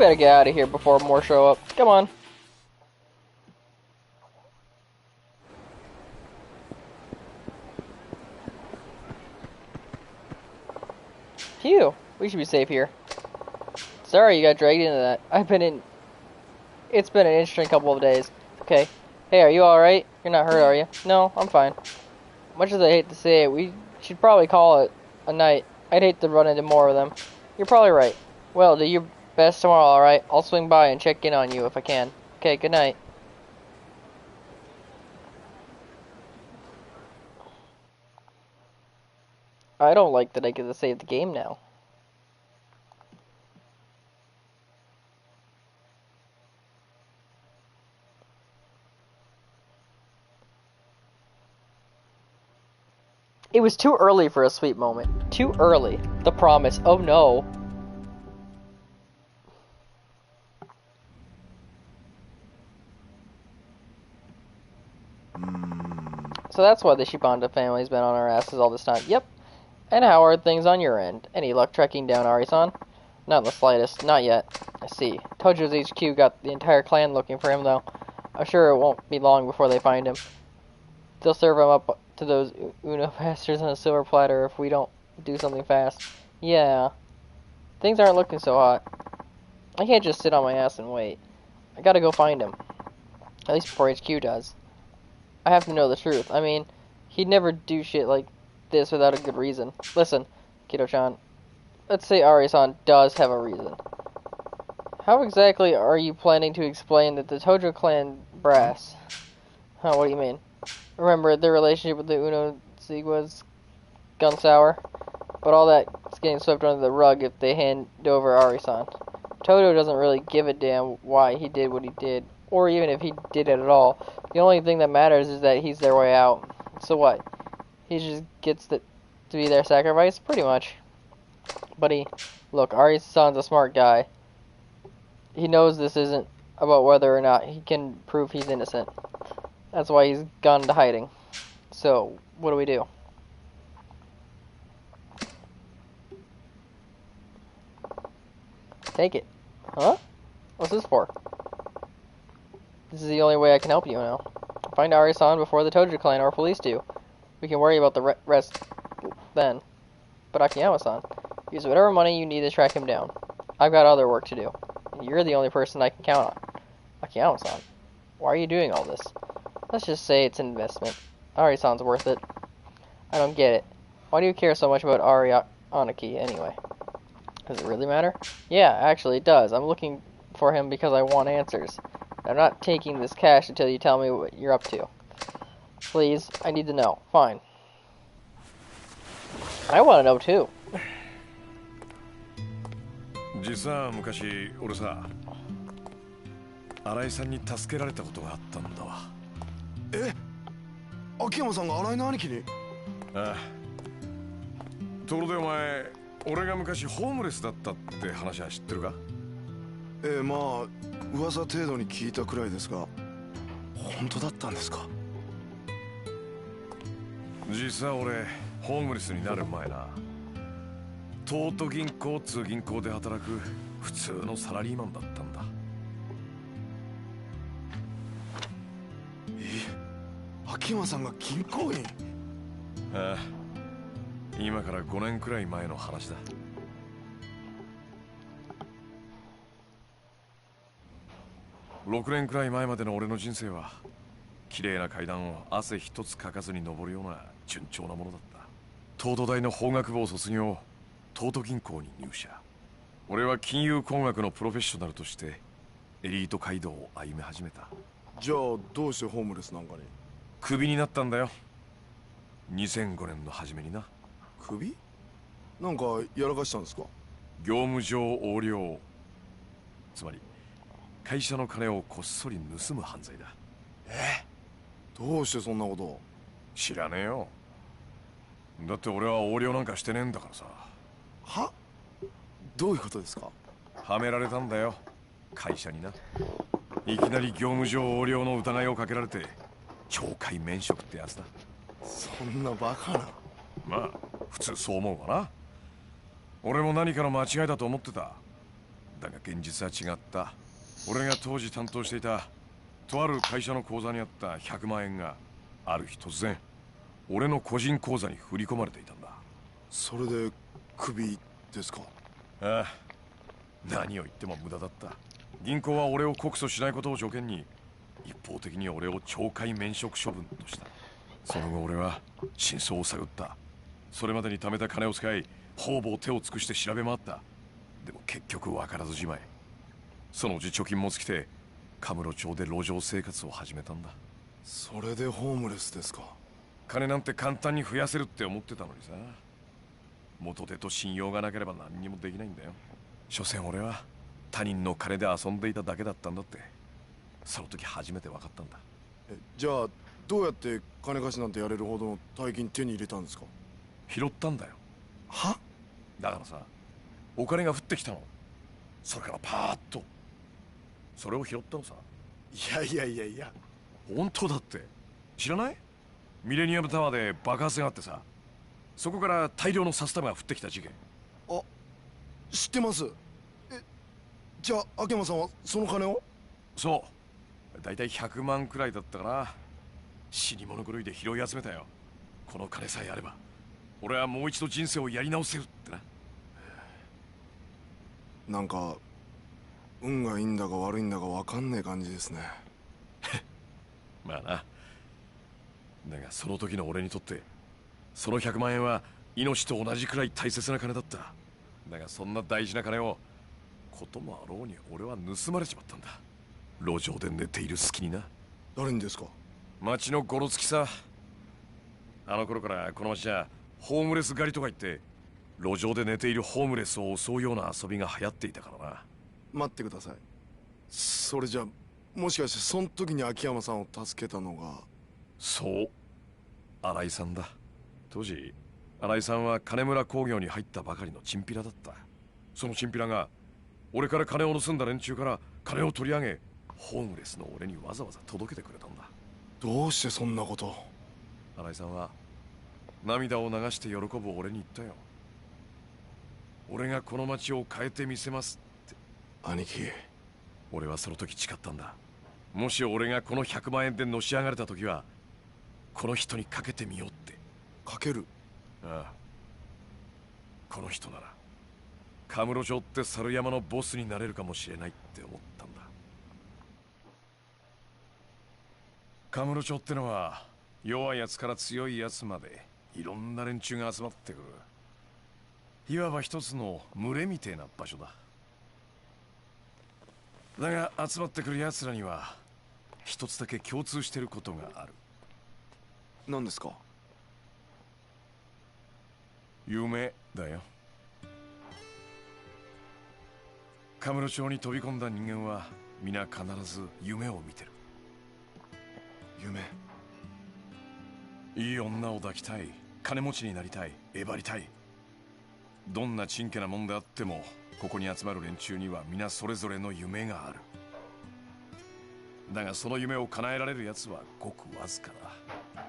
better get out of here before more show up. Come on. Phew. We should be safe here. Sorry you got dragged into that. It's been an interesting couple of days. Okay. Hey, are you alright? You're not hurt, are you? No, I'm fine. Much as I hate to say it, we should probably call it a night. I'd hate to run into more of them. You're probably right. Well, do your best tomorrow, alright? I'll swing by and check in on you if I can. Okay, good night. I don't like that I get to save the game now. It was too early for a sweet moment. Too early. The promise. Oh no. So that's why the Shibanda family's been on our asses all this time. Yep. And how are things on your end? Any luck tracking down Ari-san? Not the slightest. Not yet. I see. Tojo's HQ got the entire clan looking for him, though. I'm sure it won't be long before they find him. They'll serve him up to those Uno bastards on a silver platter if we don't do something fast. Yeah. Things aren't looking so hot. I can't just sit on my ass and wait. I gotta go find him. At least before HQ does. I have to know the truth. I mean, he'd never do shit like this without a good reason. Listen, Kido-chan. Let's say Ari-san does have a reason. How exactly are you planning to explain that the Tojo clan brass? Huh, what do you mean? Remember, their relationship with the Uno was gone sour? But all that's getting swept under the rug if they hand over Ari-san. Tojo doesn't really give a damn why he did what he did, or even if he did it at all. The only thing that matters is that he's their way out. So what? He just gets to be their sacrifice? Pretty much. Buddy, look, Ari-san's a smart guy. He knows this isn't about whether or not he can prove he's innocent. That's why he's gone into hiding. So, what do we do? Take it. Huh? What's this for? This is the only way I can help you now. Find Ari-san before the Tojo clan or police do. We can worry about the rest then. But Akiyama-san, use whatever money you need to track him down. I've got other work to do. You're the only person I can count on. Akiyama-san, why are you doing all this? Let's just say it's an investment. Ari-san's worth it. I don't get it. Why do you care so much about Ari Aniki anyway? Does it really matter? Yeah, actually it does. I'm looking for him because I want answers. I'm not taking this cash until you tell me what you're up to. Please, I need to know. Fine. I want to know too. 実は昔俺さ、新井さんに助けられたことがあったんだわ。え、秋山さんが新井の兄貴に？ああ。ところでお前、俺が昔ホームレスだったって話は知ってるか？まあ噂程度に聞いたくらいですが、本当だったんですか？実は俺ホームレスになる前な、東都銀行っつう銀行で働く普通のサラリーマンだったんだ。秋山さんが銀行員？ああ、今から5年くらい前の話だ。6年くらい前までの俺の人生は綺麗な階段を汗一つかかずに登るような順調なものだった。東都大の法学部を卒業、東都銀行に入社。俺は金融工学のプロフェッショナルとしてエリート街道を歩み始めた。じゃあどうしてホームレスなんかに？クビになったんだよ。2005年の初めにな。クビ？なんかやらかしたんですか？業務上横領、つまり会社の金をこっそり盗む犯罪だ。どうしてそんなことを？知らねえよ。だって俺は横領なんかしてねえんだからさ。は？どういうことですか？はめられたんだよ、会社にな。いきなり業務上横領の疑いをかけられて懲戒免職ってやつだ。そんなバカな。まあ普通そう思うわな。俺も何かの間違いだと思ってた。だが現実は違った。俺が当時担当していたとある会社の口座にあった100万円がある日突然俺の個人口座に振り込まれていたんだ。それでクビですか？ああ、何を言っても無駄だった。銀行は俺を告訴しないことを条件に一方的に俺を懲戒免職処分とした。その後俺は真相を探った。それまでに貯めた金を使い方々手を尽くして調べ回った。でも結局分からずじまい。そのうち貯金も尽きてカムロ町で路上生活を始めたんだ。それでホームレスですか？金なんて簡単に増やせるって思ってたのにさ、元手と信用がなければ何にもできないんだよ。所詮俺は他人の金で遊んでいただけだったんだって、その時初めて分かったんだ。じゃあどうやって金貸しなんてやれるほどの大金手に入れたんですか？拾ったんだよ。は？だからさ、お金が降ってきたの。それからパーッとそれを拾ったのさ。いや本当だって。知らない？ミレニアムタワーで爆発があってさ、そこから大量の札束が降ってきた事件。あ、知ってます。じゃあ秋山さんはその金を？そう、だいたい100万くらいだったかな。死に物狂いで拾い集めたよ。この金さえあれば俺はもう一度人生をやり直せるってな。なんか運がいいんだか悪いんだか分かんねえ感じですね。まあな。だがその時の俺にとってその100万円は命と同じくらい大切な金だった。だがそんな大事な金をこともあろうに俺は盗まれちまったんだ。路上で寝ている隙にな。誰にですか？町のゴロつきさ。あの頃からこの町はホームレス狩りとか言って路上で寝ているホームレスを襲うような遊びが流行っていたからな。待ってください。それじゃもしかしてその時に秋山さんを助けたのが？そう、新井さんだ。当時新井さんは金村工業に入ったばかりのチンピラだった。そのチンピラが俺から金を盗んだ連中から金を取り上げ、ホームレスの俺にわざわざ届けてくれたんだ。どうしてそんなこと？新井さんは涙を流して喜ぶ俺に言ったよ。俺がこの町を変えてみせますって。兄貴。俺はその時誓ったんだ。もし俺がこの100万円でのし上がれた時はこの人にかけてみようって。かける？ああ、この人ならカムロ町って猿山のボスになれるかもしれないって思ったんだ。カムロ町ってのは弱いやつから強いやつまでいろんな連中が集まってくる。いわば一つの群れみてえな場所だ。だが集まってくるやつらには一つだけ共通してることがある。何ですか？夢だよ。カムロ町に飛び込んだ人間は皆必ず夢を見てる。夢？いい女を抱きたい、金持ちになりたい、えばりたい。どんなちんけなもんであってもここに集まる連中には皆それぞれの夢がある。だがその夢を叶えられるやつはごくわずかだ。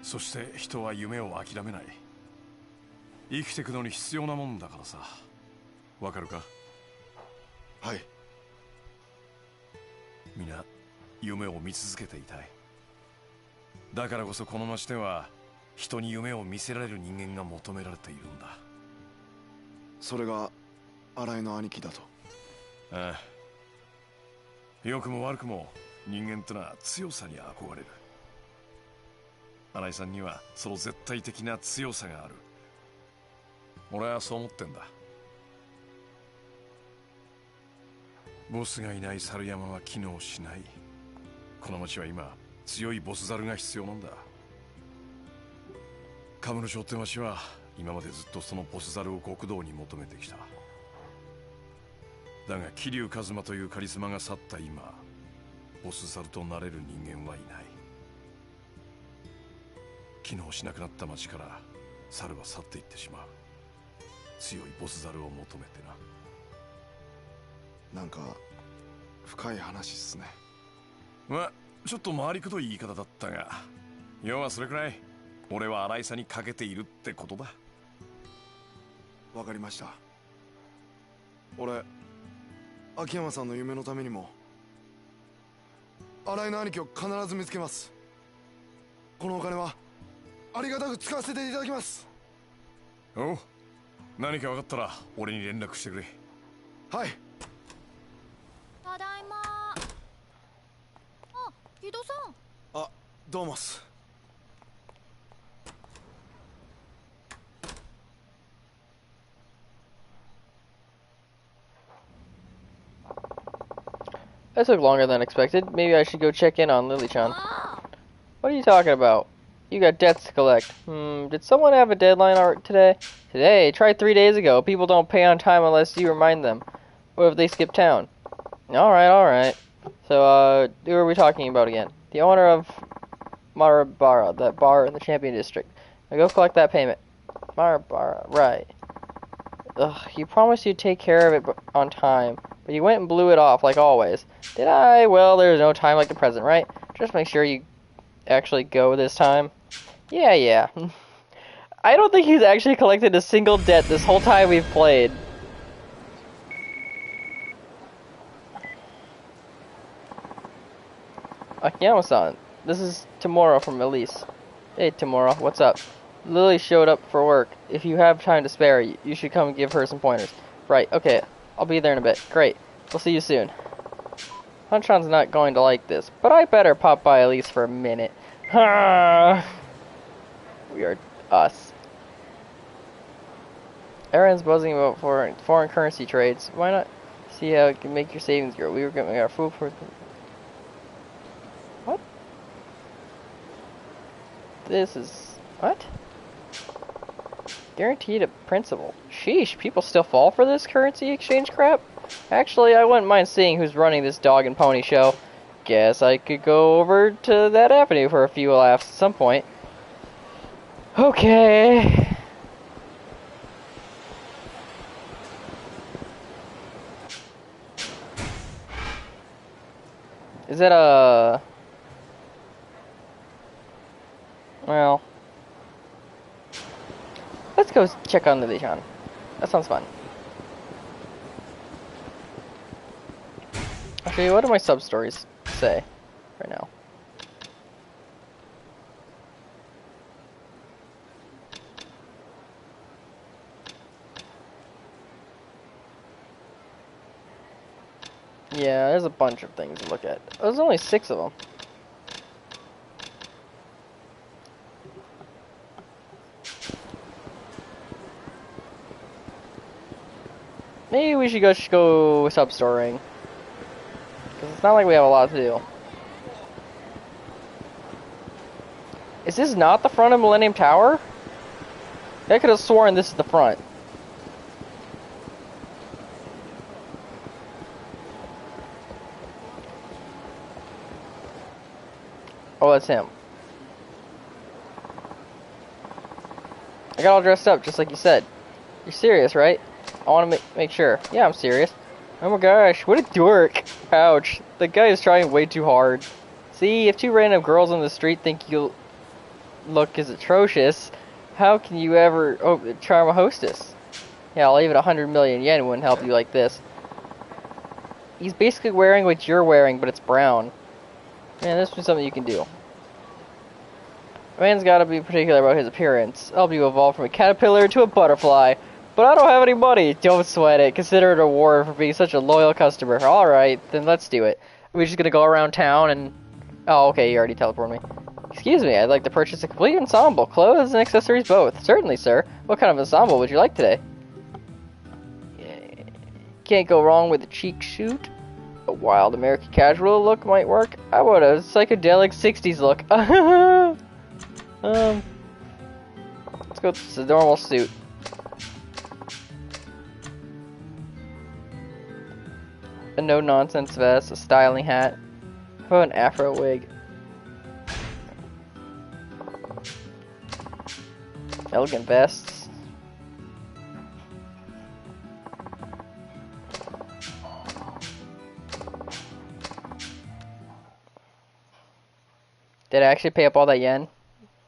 そして人は夢を諦めない。生きていくのに必要なもんだからさ。わかるか？はい。皆夢を見続けていたい。だからこそこの町では人に夢を見せられる人間が求められているんだ。それが新井の兄貴だと？ああ、良くも悪くも人間ってのは強さに憧れる。新井さんにはその絶対的な強さがある。俺はそう思ってんだ。ボスがいない猿山は機能しない。この町は今強いボス猿が必要なんだ。カムロ町って町は今までずっとそのボス猿を極道に求めてきた。だが桐生一馬というカリスマが去った今、ボス猿となれる人間はいない。機能しなくなった町から猿は去っていってしまう。強いボス猿を求めてな。なんか深い話っすね。まあちょっと回りくどい言い方だったが、要はそれくらい俺は新井さんにかけているってことだ。わかりました。俺秋山さんの夢のためにも新井の兄貴を必ず見つけます。このお金はありがたく使わせていただきます。おう、何か分かったら俺に連絡してくれ。はい。ただいま。あ、木戸さん。あ、どうもっす。That took longer than expected. Maybe I should go check in on Lily-chan. What are you talking about? You got debts to collect. Did someone have a deadline today? Today? Tried 3 days ago. People don't pay on time unless you remind them. What if they skip town? Alright. So, who are we talking about again? The owner of Marabara, that bar in the Champion District. Now go collect that payment. Marabara, right. Ugh, you promised you'd take care of it on time, but you went and blew it off like always. Did I? Well, there's no time like the present, right? Just make sure you actually go this time. Yeah. I don't think he's actually collected a single debt this whole time we've played. Akiyama-san, this is Tamura from Elise. Hey, Tamura, what's up? Lily showed up for work. If you have time to spare, you should come and give her some pointers. Right, okay, I'll be there in a bit. Great, we'll see you soon. Hanchan's not going to like this, but I better pop by Elise for a minute. We are us. Everyone's buzzing about foreign currency trades. Why not see how it can make your savings grow? We were getting our food for... What? This is... What? Guaranteed a principal. Sheesh, people still fall for this currency exchange crap? Actually, I wouldn't mind seeing who's running this dog and pony show. Guess I could go over to that avenue for a few laughs at some point. Okay. Is that a... Well... Let's go check on Lily-chan. That sounds fun. Actually, what do my sub-stories say right now? Yeah, there's a bunch of things to look at. There's only 6 of them. Maybe we should go sub-storing. Because it's not like we have a lot to do. Is this not the front of Millennium Tower? I could have sworn this is the front. Oh, that's him. I got all dressed up, just like you said. You're serious, right? I want to make sure. Yeah, I'm serious. Oh my gosh, what a dork. Ouch. The guy is trying way too hard. See, if 2 random girls on the street think you'll look as atrocious, how can you ever charm a hostess? Yeah, I'll leave it 100 million yen wouldn't help you like this. He's basically wearing what you're wearing, but it's brown. Man, this is something you can do. A man's gotta be particular about his appearance. I'll help you evolve from a caterpillar to a butterfly. But I don't have any money. Don't sweat it. Consider it a reward for being such a loyal customer. Alright, then let's do it. We're just gonna go around town and... Oh, okay, you already teleported me. Excuse me, I'd like to purchase a complete ensemble. Clothes and accessories both. Certainly, sir. What kind of ensemble would you like today? Can't go wrong with a cheek suit. A wild American casual look might work. How about a psychedelic 60s look? Let's go with the normal suit. A no-nonsense vest, a styling hat. How about an afro wig? Elegant vests. Did I actually pay up all that yen?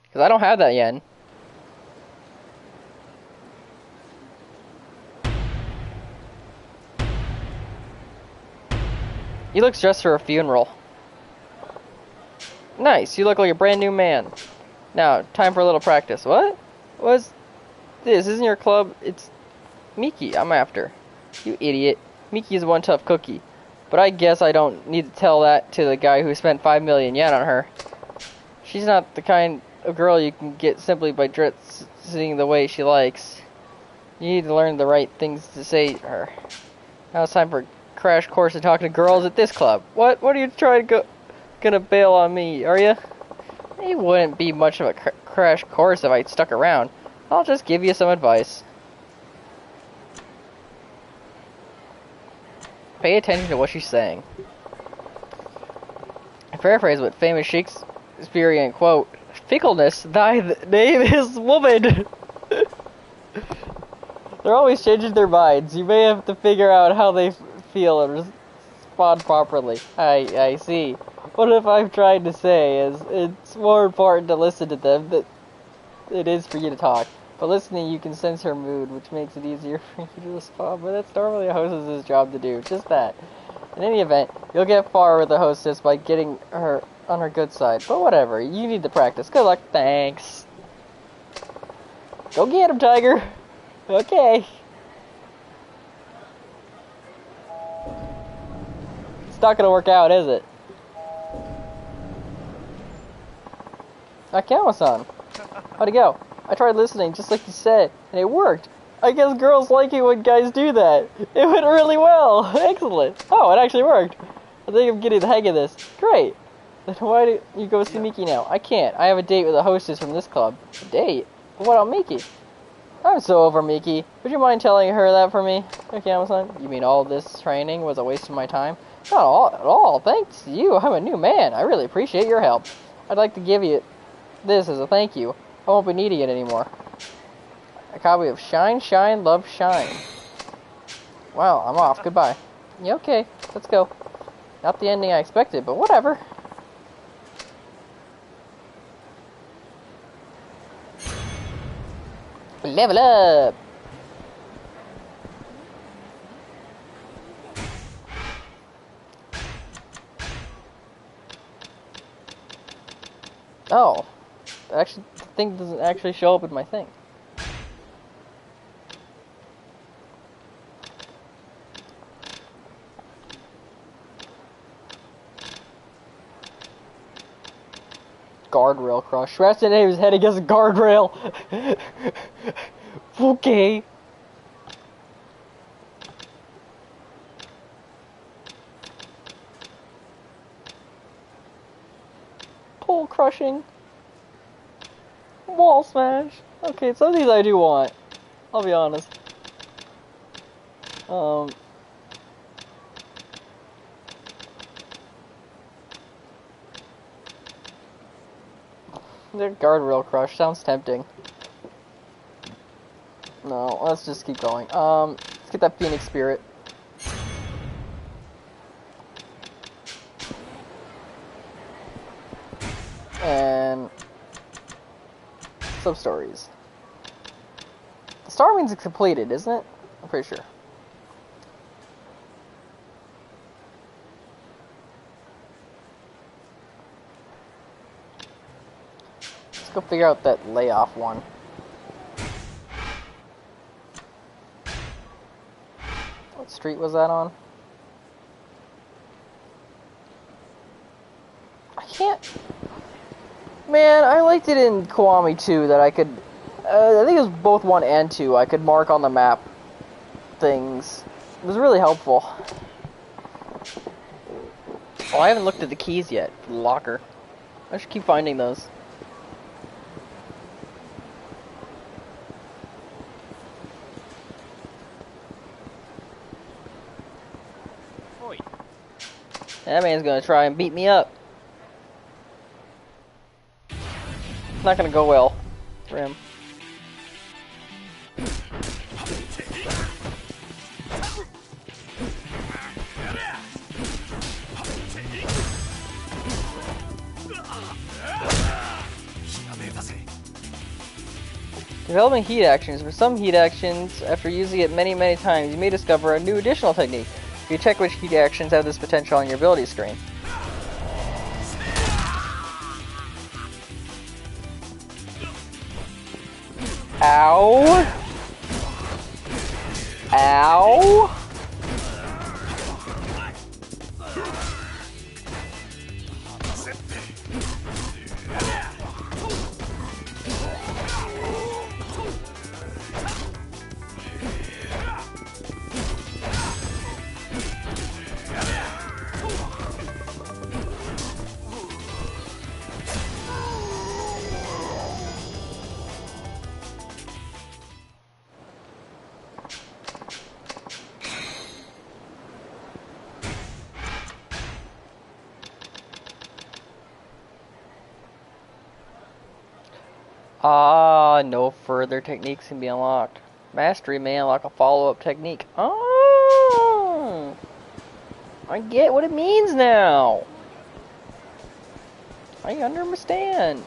Because I don't have that yen. He looks dressed for a funeral. Nice, you look like a brand new man. Now, time for a little practice. What? What's this? Isn't your club? It's Miki I'm after. You idiot. Miki's one tough cookie. But I guess I don't need to tell that to the guy who spent 5 million yen on her. She's not the kind of girl you can get simply by dressing the way she likes. You need to learn the right things to say to her. Now it's time for a crash course in talking to girls at this club. What? What are you trying to gonna bail on me, are you? It wouldn't be much of a crash course if I stuck around. I'll just give you some advice. Pay attention to what she's saying. I paraphrase what famous Shakespearean quote, "Fickleness, thy name is woman." They're always changing their minds. You may have to figure out how they feel and respond properly. I see. What if I'm trying to say is it's more important to listen to them than it is for you to talk. But listening, you can sense her mood, which makes it easier for you to respond. But that's normally a hostess's job to do. Just that. In any event, you'll get far with the hostess by getting her on her good side. But whatever, you need to practice. Good luck. Thanks. Go get him, Tiger. Okay. It's not gonna work out, is it? Akiyama-san. How'd it go? I tried listening, just like you said, and it worked. I guess girls like it when guys do that. It went really well. Excellent. Oh, it actually worked. I think I'm getting the hang of this. Great. Then why do you go see Miki now? I can't. I have a date with a hostess from this club. A date? What about Miki? I'm so over Miki. Would you mind telling her that for me, Akiyama-san? You mean all this training was a waste of my time? Not all, at all. Thanks to you, I'm a new man. I really appreciate your help. I'd like to give you this as a thank you. I won't be needing it anymore. A copy of Shine, Shine, Love, Shine. Well, I'm off. Goodbye. Yeah, okay. Let's go. Not the ending I expected, but whatever. Level up! Oh. Actually, the thing doesn't actually show up in my thing. Guardrail crush. Smash the neighbor's head against a guardrail. Okay. Pole crushing. Wall smash. Okay, some of these I do want. I'll be honest. The guardrail crush sounds tempting. No, let's just keep going. Let's get that Phoenix Spirit. And sub-stories. The star means it's completed, isn't it? I'm pretty sure. Let's go figure out that layoff one. What street was that on? I can't... Man, I liked it in Kiwami 2 that I could... I think it was both 1 and 2. I could mark on the map things. It was really helpful. Oh, I haven't looked at the keys yet for the locker. I should keep finding those. That man's gonna try and beat me up. It's not gonna go well for him. Developing heat actions. For some heat actions, after using it many times, you may discover a new additional technique. You check which key actions have this potential on your ability screen. Ow! Ow! No further techniques can be unlocked. Mastery may unlock a follow-up technique. Oh! I get what it means now! I understand.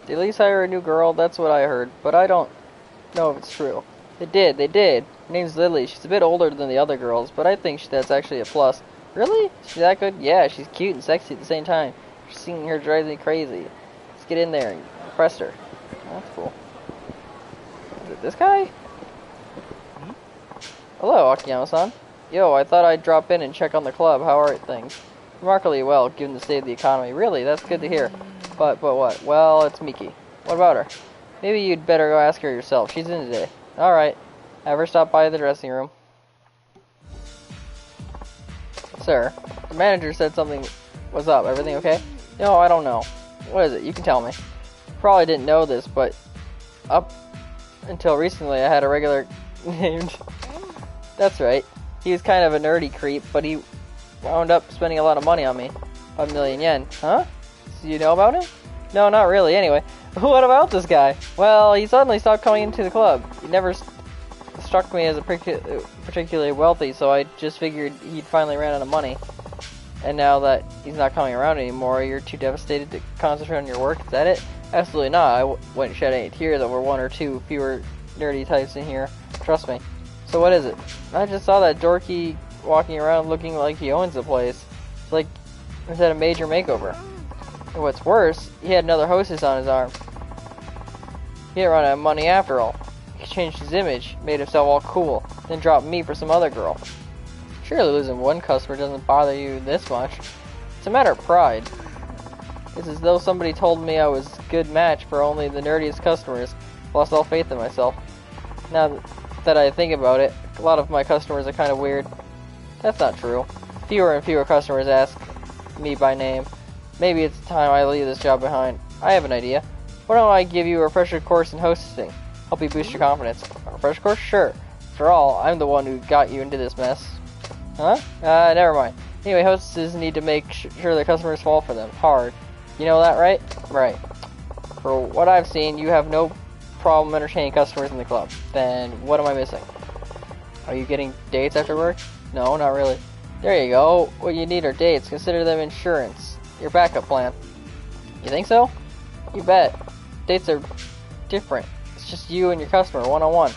Did at least hire a new girl? That's what I heard, but I don't know if it's true. They did. Her name's Lily. She's a bit older than the other girls, but I think that's actually a plus. Really? She's that good? Yeah, she's cute and sexy at the same time. Seeing her drives me crazy. Let's get in there and impress her. Oh, that's cool. Is it this guy? Hello, Akiyama-san. Yo, I thought I'd drop in and check on the club. How are things? Remarkably well, given the state of the economy. Really? That's good to hear. But what? Well, it's Miki. What about her? Maybe you'd better go ask her yourself. She's in today. Alright. Have her stop by the dressing room. Sir, the manager said something was up. Everything okay? No, I don't know. What is it? You can tell me. Probably didn't know this, but up until recently I had a regular named... That's right. He was kind of a nerdy creep, but he wound up spending a lot of money on me. 5 million yen. Huh? Do you know about him? No, not really. Anyway, what about this guy? Well, he suddenly stopped coming into the club. He never struck me as a particularly wealthy, so I just figured he'd finally ran out of money. And now that he's not coming around anymore, you're too devastated to concentrate on your work? Is that it? Absolutely not. I wouldn't shed any tears over one or two fewer nerdy types in here. Trust me. So what is it? I just saw that dorky walking around looking like he owns the place. It's like he's had a major makeover. And what's worse, he had another hostess on his arm. He didn't run out of money after all. He changed his image, made himself all cool, then dropped me for some other girl. Surely losing one customer doesn't bother you this much. It's a matter of pride. It's as though somebody told me I was a good match for only the nerdiest customers. Lost all faith in myself. Now that I think about it, a lot of my customers are kind of weird. That's not true. Fewer and fewer customers ask me by name. Maybe it's time I leave this job behind. I have an idea. Why don't I give you a refresher course in hostessing? Help you boost your confidence. A refresher course? Sure. After all, I'm the one who got you into this mess. Huh? Never mind. Anyway, hostesses need to make sure their customers fall for them. Hard. You know that, right? Right. For what I've seen, you have no problem entertaining customers in the club. Then, what am I missing? Are you getting dates after work? No, not really. There you go. What you need are dates. Consider them insurance. Your backup plan. You think so? You bet. Dates are different. It's just you and your customer, one-on-one.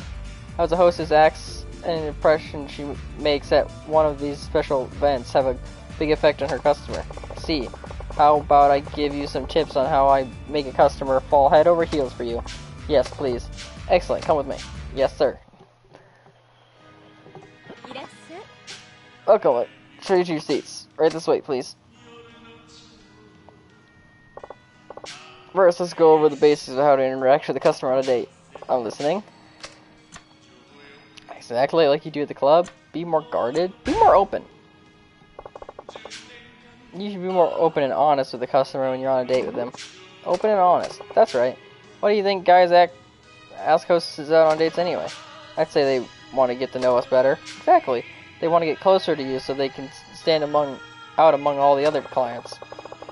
How the hostess acts and an impression she makes at one of these special events have a big effect on her customer. See, how about I give you some tips on how I make a customer fall head over heels for you? Yes, please. Excellent, come with me. Yes, sir. Welcome. Show you to your seats. Right this way, please. First, let's go over the basics of how to interact with the customer on a date. I'm listening. Exactly like you do at the club. Be more guarded. Be more open. You should be more open and honest with the customer when you're on a date with them. Open and honest. That's right. Why do you think guys ask hostesses out on dates anyway? I'd say they want to get to know us better. Exactly. They want to get closer to you so they can stand out among all the other clients.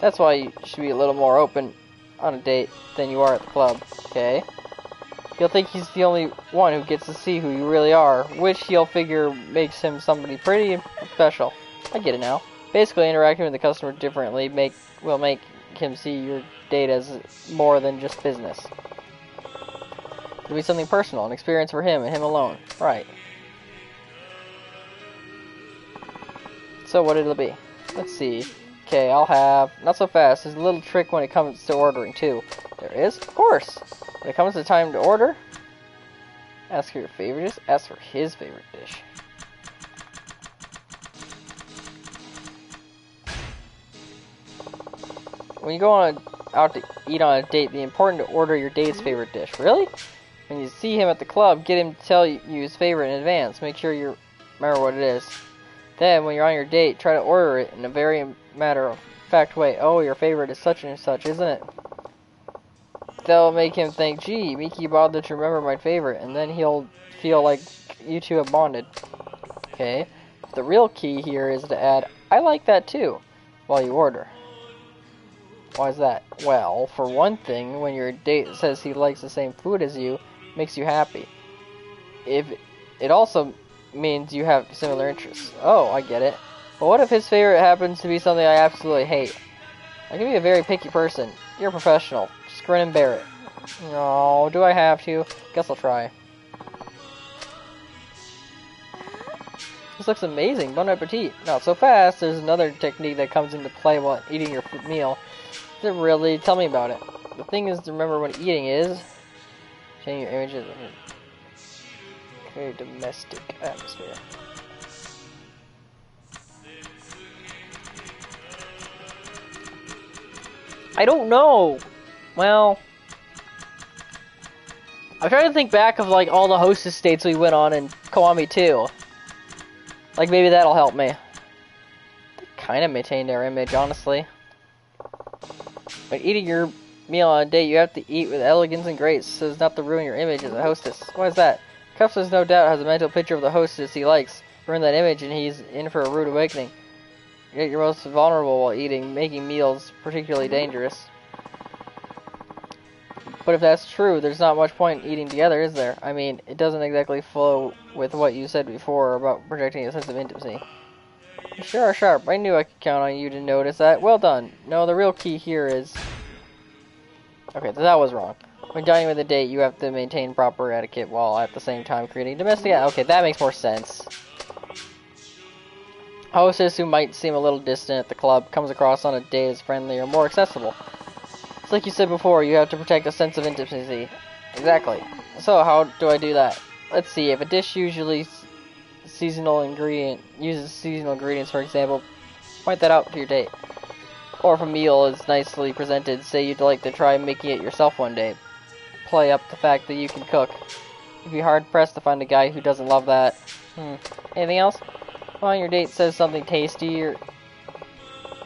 That's why you should be a little more open on a date than you are at the club, okay? He'll think he's the only one who gets to see who you really are, which he'll figure makes him somebody pretty special. I get it now. Basically, interacting with the customer differently will make him see your date as more than just business. It'll be something personal, an experience for him and him alone. Right. So what it'll be? Let's see. Okay, I'll have... Not so fast. There's a little trick when it comes to ordering, too. There is? Of course. When it comes to time to order, ask for your favorite dish. Ask for his favorite dish. When you go out to eat on a date, the important to order your date's favorite dish. Really? When you see him at the club, get him to tell you his favorite in advance. Make sure you remember what it is. Then, when you're on your date, try to order it in a very matter-of-fact way. Oh, your favorite is such and such, isn't it? That'll make him think, gee, Miki bothered to remember my favorite, and then he'll feel like you two have bonded. Okay. The real key here is to add, I like that too, while you order. Why is that? Well, for one thing, when your date says he likes the same food as you, it makes you happy. If it also means you have similar interests. Oh, I get it. But what if his favorite happens to be something I absolutely hate? I can be a very picky person. You're a professional. Just grin and bear it. No, do I have to? Guess I'll try. This looks amazing. Bon appetit. Not so fast. There's another technique that comes into play while eating your meal. Is it really? Tell me about it. The thing is to remember what eating is. Changing your images. Very domestic atmosphere. I don't know. Well, I'm trying to think back of like all the hostess dates we went on in Kiwami 2. Like maybe that'll help me. They kind of maintain their image, honestly. When eating your meal on a date, you have to eat with elegance and grace so as not to ruin your image as a hostess. Why is that? Cuffs no doubt has a mental picture of the hostess he likes. Ruin that image and he's in for a rude awakening. You're most vulnerable while eating, making meals particularly dangerous. But if that's true, there's not much point in eating together, is there? I mean, it doesn't exactly flow with what you said before about projecting a sense of intimacy. You sure are sharp. I knew I could count on you to notice that. Well done. No, the real key here is... Okay, that was wrong. When dining with a date, you have to maintain proper etiquette while at the same time creating domestic... Okay, that makes more sense. A hostess who might seem a little distant at the club comes across on a date as friendly or more accessible. It's like you said before, you have to protect a sense of intimacy. Exactly. So, how do I do that? Let's see, if a dish uses seasonal ingredients, for example, point that out to your date. Or if a meal is nicely presented, say you'd like to try making it yourself one day. Play up the fact that you can cook. You'd be hard-pressed to find a guy who doesn't love that. Anything else? Well, your date says something tasty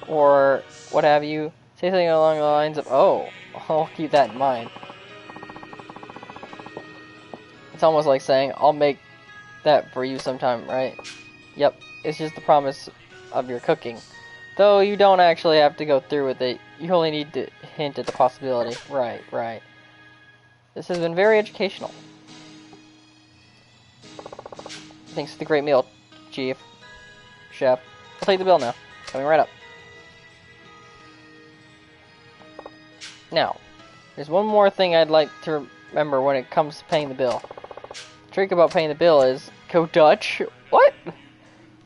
or what have you. Say something along the lines of, oh, I'll keep that in mind. It's almost like saying, I'll make that for you sometime, right? Yep, it's just the promise of your cooking. Though you don't actually have to go through with it, you only need to hint at the possibility. Right, right. This has been very educational. Thanks for the great meal, Chief. Chef. I'll take the bill now. Coming right up. Now, there's one more thing I'd like to remember when it comes to paying the bill. The trick about paying the bill is, go Dutch? What?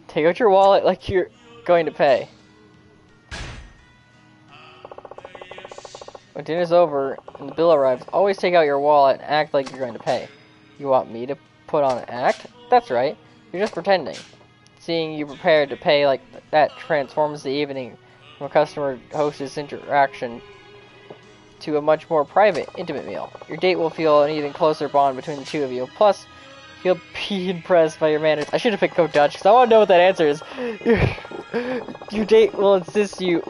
Take out your wallet like you're going to pay. When dinner's over and the bill arrives, always take out your wallet and act like you're going to pay. You want me to put on an act? That's right. You're just pretending. Seeing you prepared to pay like that transforms the evening from a customer-hostess interaction to a much more private, intimate meal. Your date will feel an even closer bond between the two of you. Plus, he'll be impressed by your manners. I should have picked Go Dutch, because I want to know what that answer is. Your date will insist you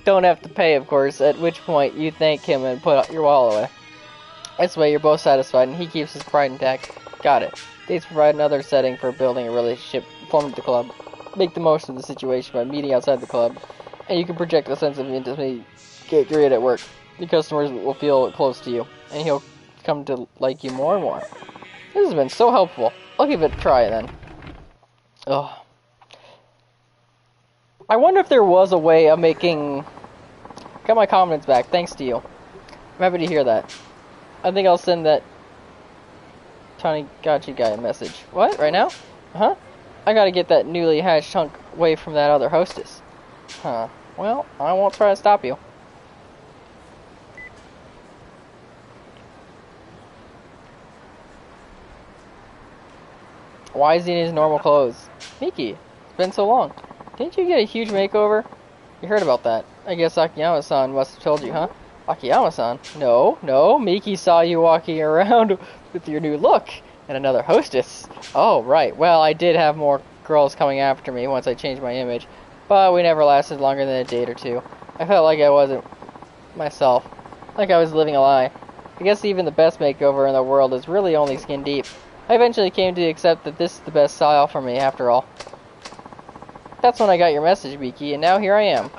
don't have to pay, of course, at which point you thank him and put your wallet away. This way, you're both satisfied, and he keeps his pride intact. Got it. Dates provide another setting for building a relationship formed at the club. Make the most of the situation by meeting outside the club, and you can project a sense of intimacy. Get great at work. The customers will feel close to you, and he'll come to like you more and more. This has been so helpful. I'll give it a try then. Oh. I wonder if there was a way of making... Got my confidence back, thanks to you. I'm happy to hear that. I think I'll send that Tanikachi guy a message. What? Right now? Huh? I gotta get that newly hatched hunk away from that other hostess. Huh. Well, I won't try to stop you. Why is he in his normal clothes? Miki, it's been so long. Didn't you get a huge makeover? You heard about that. I guess Akiyama-san must have told you, huh? Akiyama-san? No, Miki saw you walking around with your new look and another hostess. Oh, right. Well, I did have more girls coming after me once I changed my image, but we never lasted longer than a date or two. I felt like I wasn't myself, like I was living a lie. I guess even the best makeover in the world is really only skin deep. I eventually came to accept that this is the best style for me, after all. That's when I got your message, Miki, and now here I am.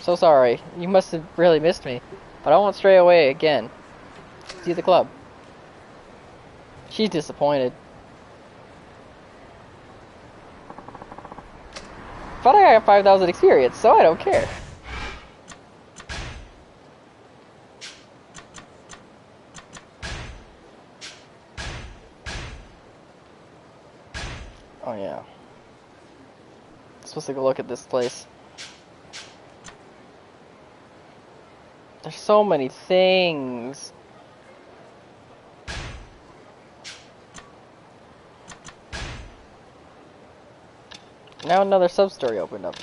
So sorry. You must have really missed me. But I won't stray away again. See you at the club. She's disappointed. But I got 5,000 experience, so I don't care. Oh yeah. Supposed to go look at this place. There's so many things. Now another sub-story opened up.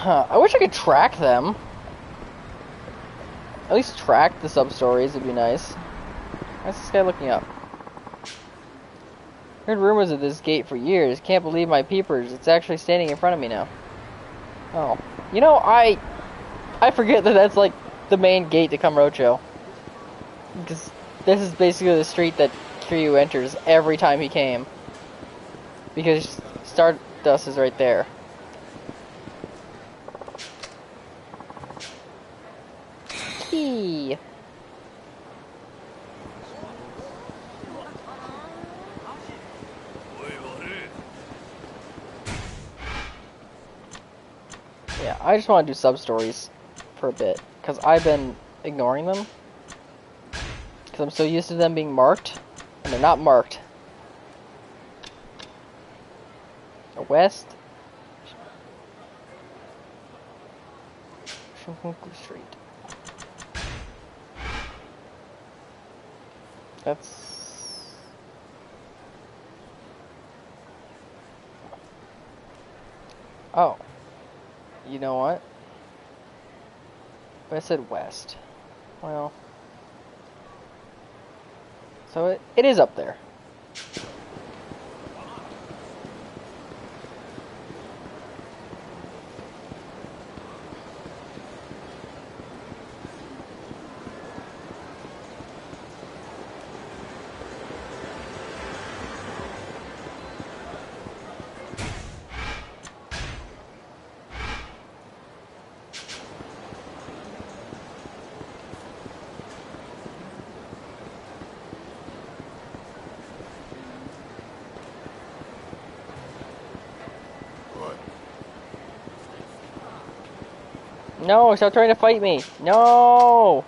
I wish I could track them. At least track the sub-stories would be nice. What's this guy looking up? Heard rumors of this gate for years. Can't believe my peepers. It's actually standing in front of me now. Oh. You know, I forget that that's like the main gate to Kamurocho. Because this is basically the street that Kiryu enters every time he came. Because Stardust is right there. Key. Yeah, I just want to do sub-stories for a bit, because I've been ignoring them. Because I'm so used to them being marked, and they're not marked. West. Shinjuku Street. That's... Oh. You know what? But I said west. Well... So it is up there. No, stop trying to fight me. No!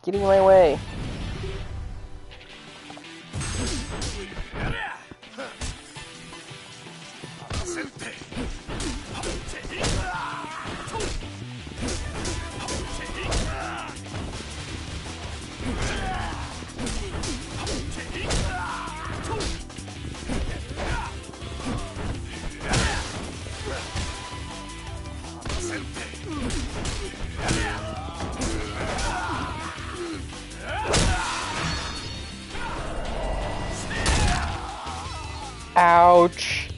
Getting in my way. Ouch.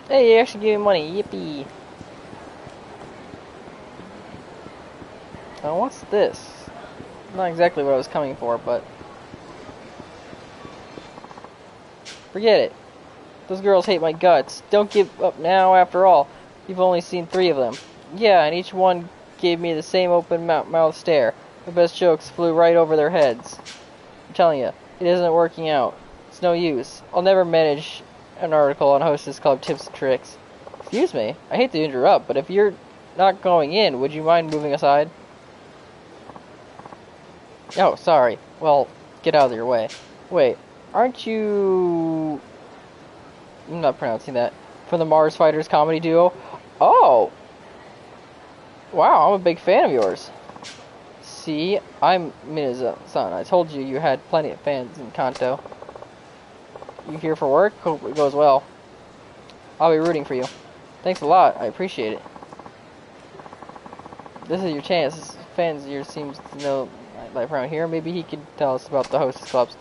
Hey, you actually gave me money. Yippee. Now, what's this? Not exactly what I was coming for, but... Forget it. Those girls hate my guts. Don't give up now, after all. You've only seen 3 of them. Yeah, and each one gave me the same open mouth stare. The best jokes flew right over their heads. I'm telling you, it isn't working out. It's no use. I'll never manage an article on Hostess Club tips and tricks. Excuse me, I hate to interrupt, but if you're not going in, would you mind moving aside? Oh, sorry. Well, get out of your way. Wait, aren't you... I'm not pronouncing that. From the Mars Fighters comedy duo? Oh! Wow, I'm a big fan of yours. See, I'm Mina's-san. I told you you had plenty of fans in Kanto. You here for work? Hope it goes well. I'll be rooting for you. Thanks a lot. I appreciate it. This is your chance. Fans of yours seems to know life around here. Maybe he could tell us about the hostess clubs.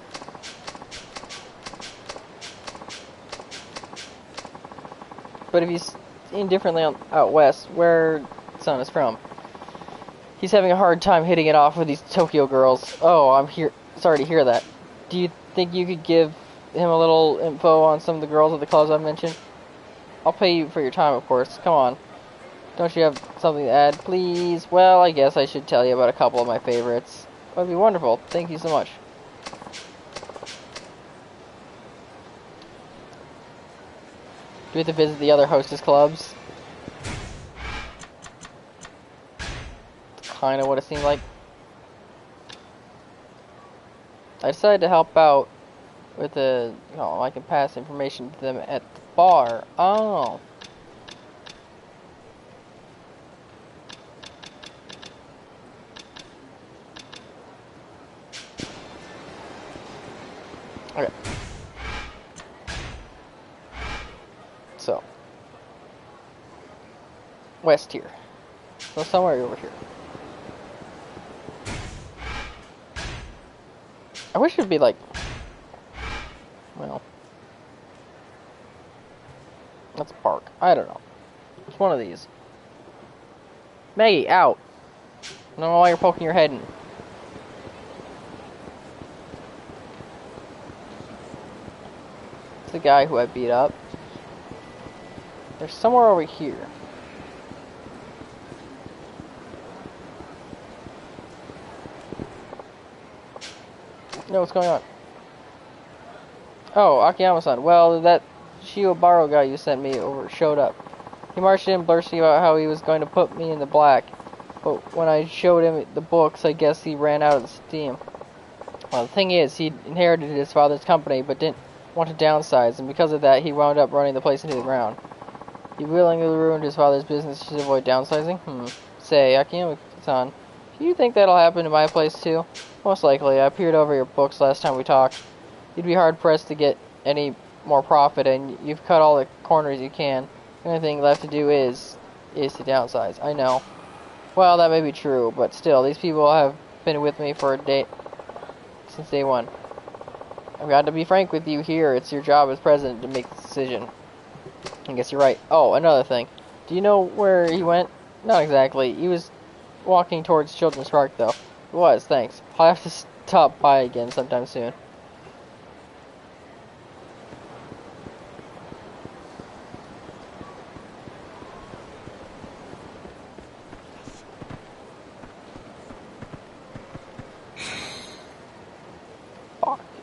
But if he's indifferently out west, where Son is from, he's having a hard time hitting it off with these Tokyo girls. Oh, I'm here. Sorry to hear that. Do you think you could give him a little info on some of the girls at the clubs I mentioned? I'll pay you for your time, of course. Come on. Don't you have something to add, please? Well, I guess I should tell you about a couple of my favorites. That'd be wonderful. Thank you so much. Do we have to visit the other hostess clubs? Kind of what it seemed like. I decided to help out with the... Oh, I can pass information to them at the bar. Oh. Okay. So. West here. So somewhere over here. I wish it'd be like... Well... Let's park. I don't know. It's one of these. Maggie, out! I don't know why you're poking your head in. It's the guy who I beat up. There's somewhere over here. No, what's going on? Oh, Akiyama-san. Well, that Shiobaro guy you sent me over showed up. He marched in bursting about how he was going to put me in the black. But when I showed him the books, I guess he ran out of steam. Well, the thing is, he inherited his father's company, but didn't want to downsize, and because of that, he wound up running the place into the ground. He willingly ruined his father's business to avoid downsizing? Say, Akiyama-san, do you think that'll happen to my place too? Most likely. I peered over your books last time we talked. You'd be hard-pressed to get any more profit, and you've cut all the corners you can. The only thing left to do is to downsize. I know. Well, that may be true, but still, these people have been with me for since day one. I've got to be frank with you here. It's your job as president to make the decision. I guess you're right. Oh, another thing. Do you know where he went? Not exactly. He was walking towards Children's Park, though. It was, thanks. I'll have to stop by again sometime soon.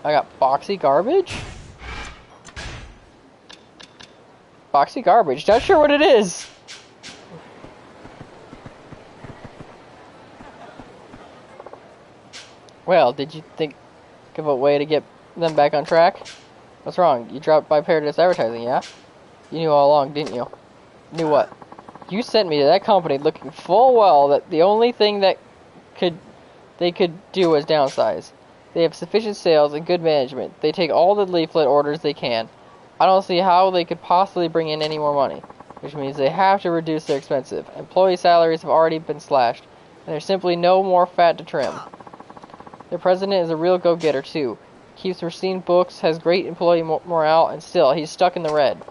I got boxy garbage? Boxy garbage. Not sure what it is. Well, did you think of a way to get them back on track? What's wrong? You dropped by Paradise Advertising, yeah? You knew all along, didn't you? Knew what? You sent me to that company looking full well that the only thing that they could do was downsize. They have sufficient sales and good management. They take all the leaflet orders they can. I don't see how they could possibly bring in any more money, which means they have to reduce their expenses. Employee salaries have already been slashed, and there's simply no more fat to trim. Their president is a real go-getter, too. Keeps pristine books, has great employee morale, and still, he's stuck in the red.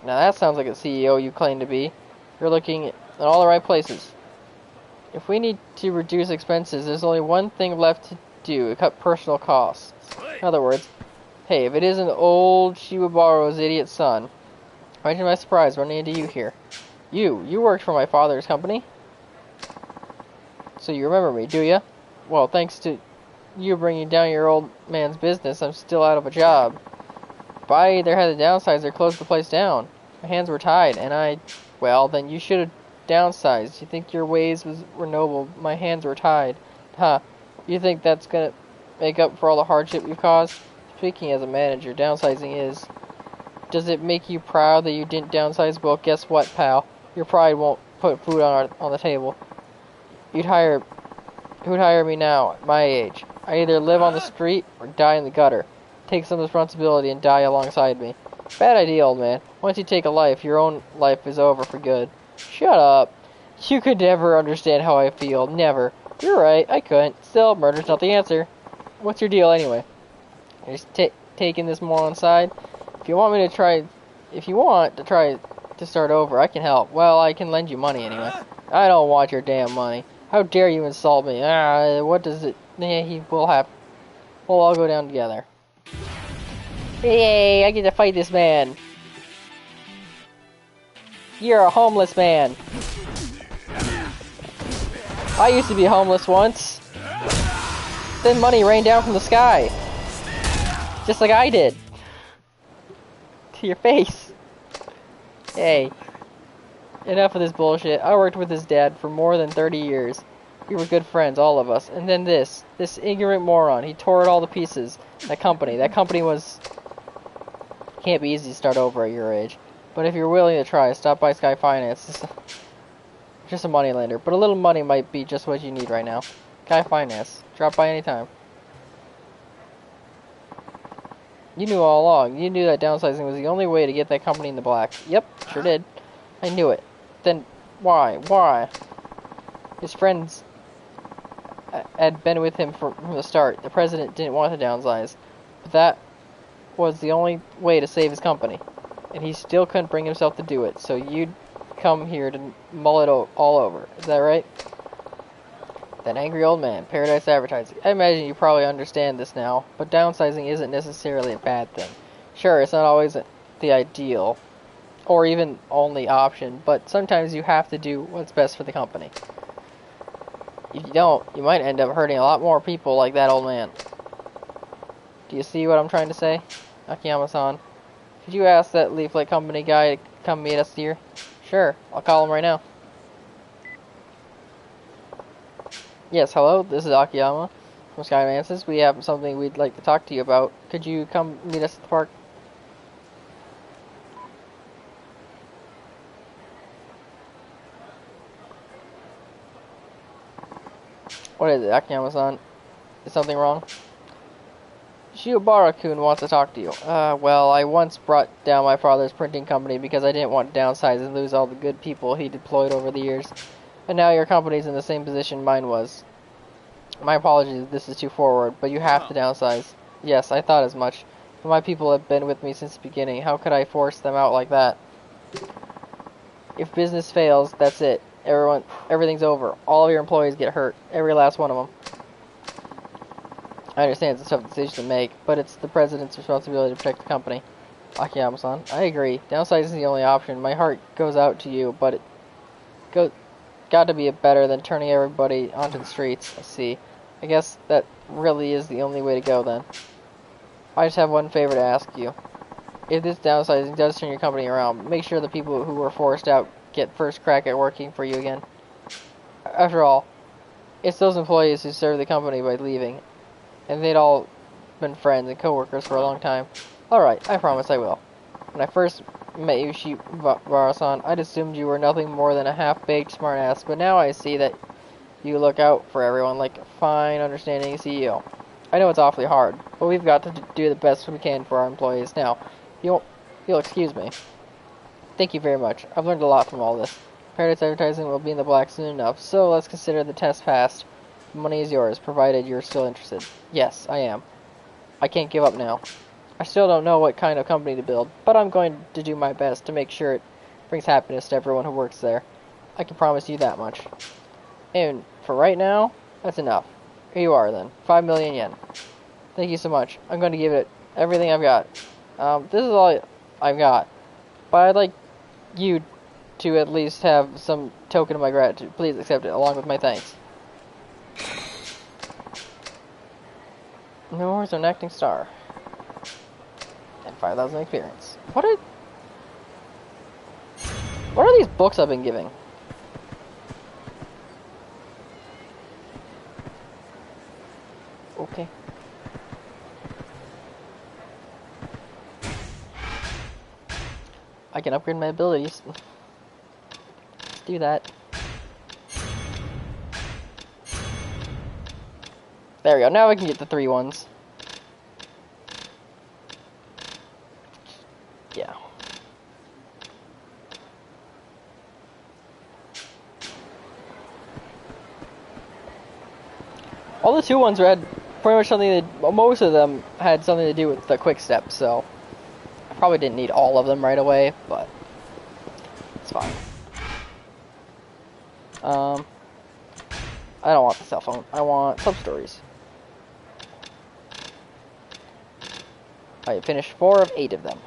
Now that sounds like a CEO you claim to be. You're looking in all the right places. If we need to reduce expenses, there's only one thing left to do, cut personal costs. In other words, hey, if it isn't old Shibabaro's idiot son, imagine my surprise running into you here. You worked for my father's company? So you remember me, do you? Well, thanks to you bringing down your old man's business, I'm still out of a job. If I either had to downsize or close the place down. My hands were tied, and well, then you should have downsized. You think your ways were noble. My hands were tied. Huh. You think that's gonna make up for all the hardship you've caused? Speaking as a manager, downsizing is. Does it make you proud that you didn't downsize? Well, guess what, pal? Your pride won't put food on the table. Who'd hire me now, at my age? I either live on the street or die in the gutter. Take some responsibility and die alongside me. Bad idea, old man. Once you take a life, your own life is over for good. Shut up. You could never understand how I feel. Never. You're right, I couldn't. Still, murder's not the answer. What's your deal, anyway? You're just taking this moron side? If you want to try to start over, I can help. Well, I can lend you money, anyway. I don't want your damn money. How dare you insult me? What does it... We'll all go down together. Yay, I get to fight this man. You're a homeless man. I used to be homeless once. Then money rained down from the sky. Just like I did. To your face. Hey. Enough of this bullshit. I worked with his dad for more than 30 years. We were good friends, all of us. And then this ignorant moron, he tore it all to pieces. That company was... Can't be easy to start over at your age. But if you're willing to try, stop by Sky Finance. It's just a moneylender. But a little money might be just what you need right now. Sky Finance. Drop by anytime. You knew all along. You knew that downsizing was the only way to get that company in the black. Yep, sure did. I knew it. Then why? Why? His friends had been with him from the start. The president didn't want to downsize. But that was the only way to save his company. And he still couldn't bring himself to do it. So you'd come here to mull it all over. Is that right? That angry old man. Paradise Advertising. I imagine you probably understand this now. But downsizing isn't necessarily a bad thing. Sure, it's not always the ideal. Or even only option. But sometimes you have to do what's best for the company. If you don't, you might end up hurting a lot more people like that old man. Do you see what I'm trying to say? Akiyama-san. Could you ask that leaflet company guy to come meet us here? Sure, I'll call him right now. Yes, hello, this is Akiyama from Sky Finances. We have something we'd like to talk to you about. Could you come meet us at the park? What is it, Akiyama-san? Is something wrong? Shiobara-kun wants to talk to you. Well, I once brought down my father's printing company because I didn't want to downsize and lose all the good people he deployed over the years. But now your company's in the same position mine was. My apologies if this is too forward, but you have to downsize. Yes, I thought as much. But my people have been with me since the beginning. How could I force them out like that? If business fails, that's it. Everything's over. All of your employees get hurt. Every last one of them. I understand it's a tough decision to make, but it's the president's responsibility to protect the company. Akiyama-san, I agree. Downsizing is the only option. My heart goes out to you, but it got to be better than turning everybody onto the streets. I see. I guess that really is the only way to go then. I just have one favor to ask you. If this downsizing does turn your company around, make sure the people who were forced out get first crack at working for you again. After all, it's those employees who served the company by leaving, and they'd all been friends and co-workers for a long time. Alright, I promise I will. When I first met you, Shibara-san, I'd assumed you were nothing more than a half-baked smartass, but now I see that you look out for everyone like a fine, understanding CEO. I know it's awfully hard, but we've got to do the best we can for our employees. Now, you'll excuse me. Thank you very much. I've learned a lot from all this. Paradise Advertising will be in the black soon enough, so let's consider the test passed. The money is yours, provided you're still interested. Yes, I am. I can't give up now. I still don't know what kind of company to build, but I'm going to do my best to make sure it brings happiness to everyone who works there. I can promise you that much. And for right now, that's enough. Here you are then, 5 million yen. Thank you so much. I'm going to give it everything I've got. This is all I've got, but I'd like you to at least have some token of my gratitude. Please accept it along with my thanks. Memoirs of an acting star. And 5,000 experience. What are these books I've been giving? Okay. I can upgrade my abilities. Let's do that. There we go. Now I can get the 3 ones. Yeah. All the 2 ones had pretty much something that, most of them had something to do with the quick step, so I probably didn't need all of them right away, but it's fine. I don't want the cell phone. I want sub-stories. I finished 4 of 8 of them.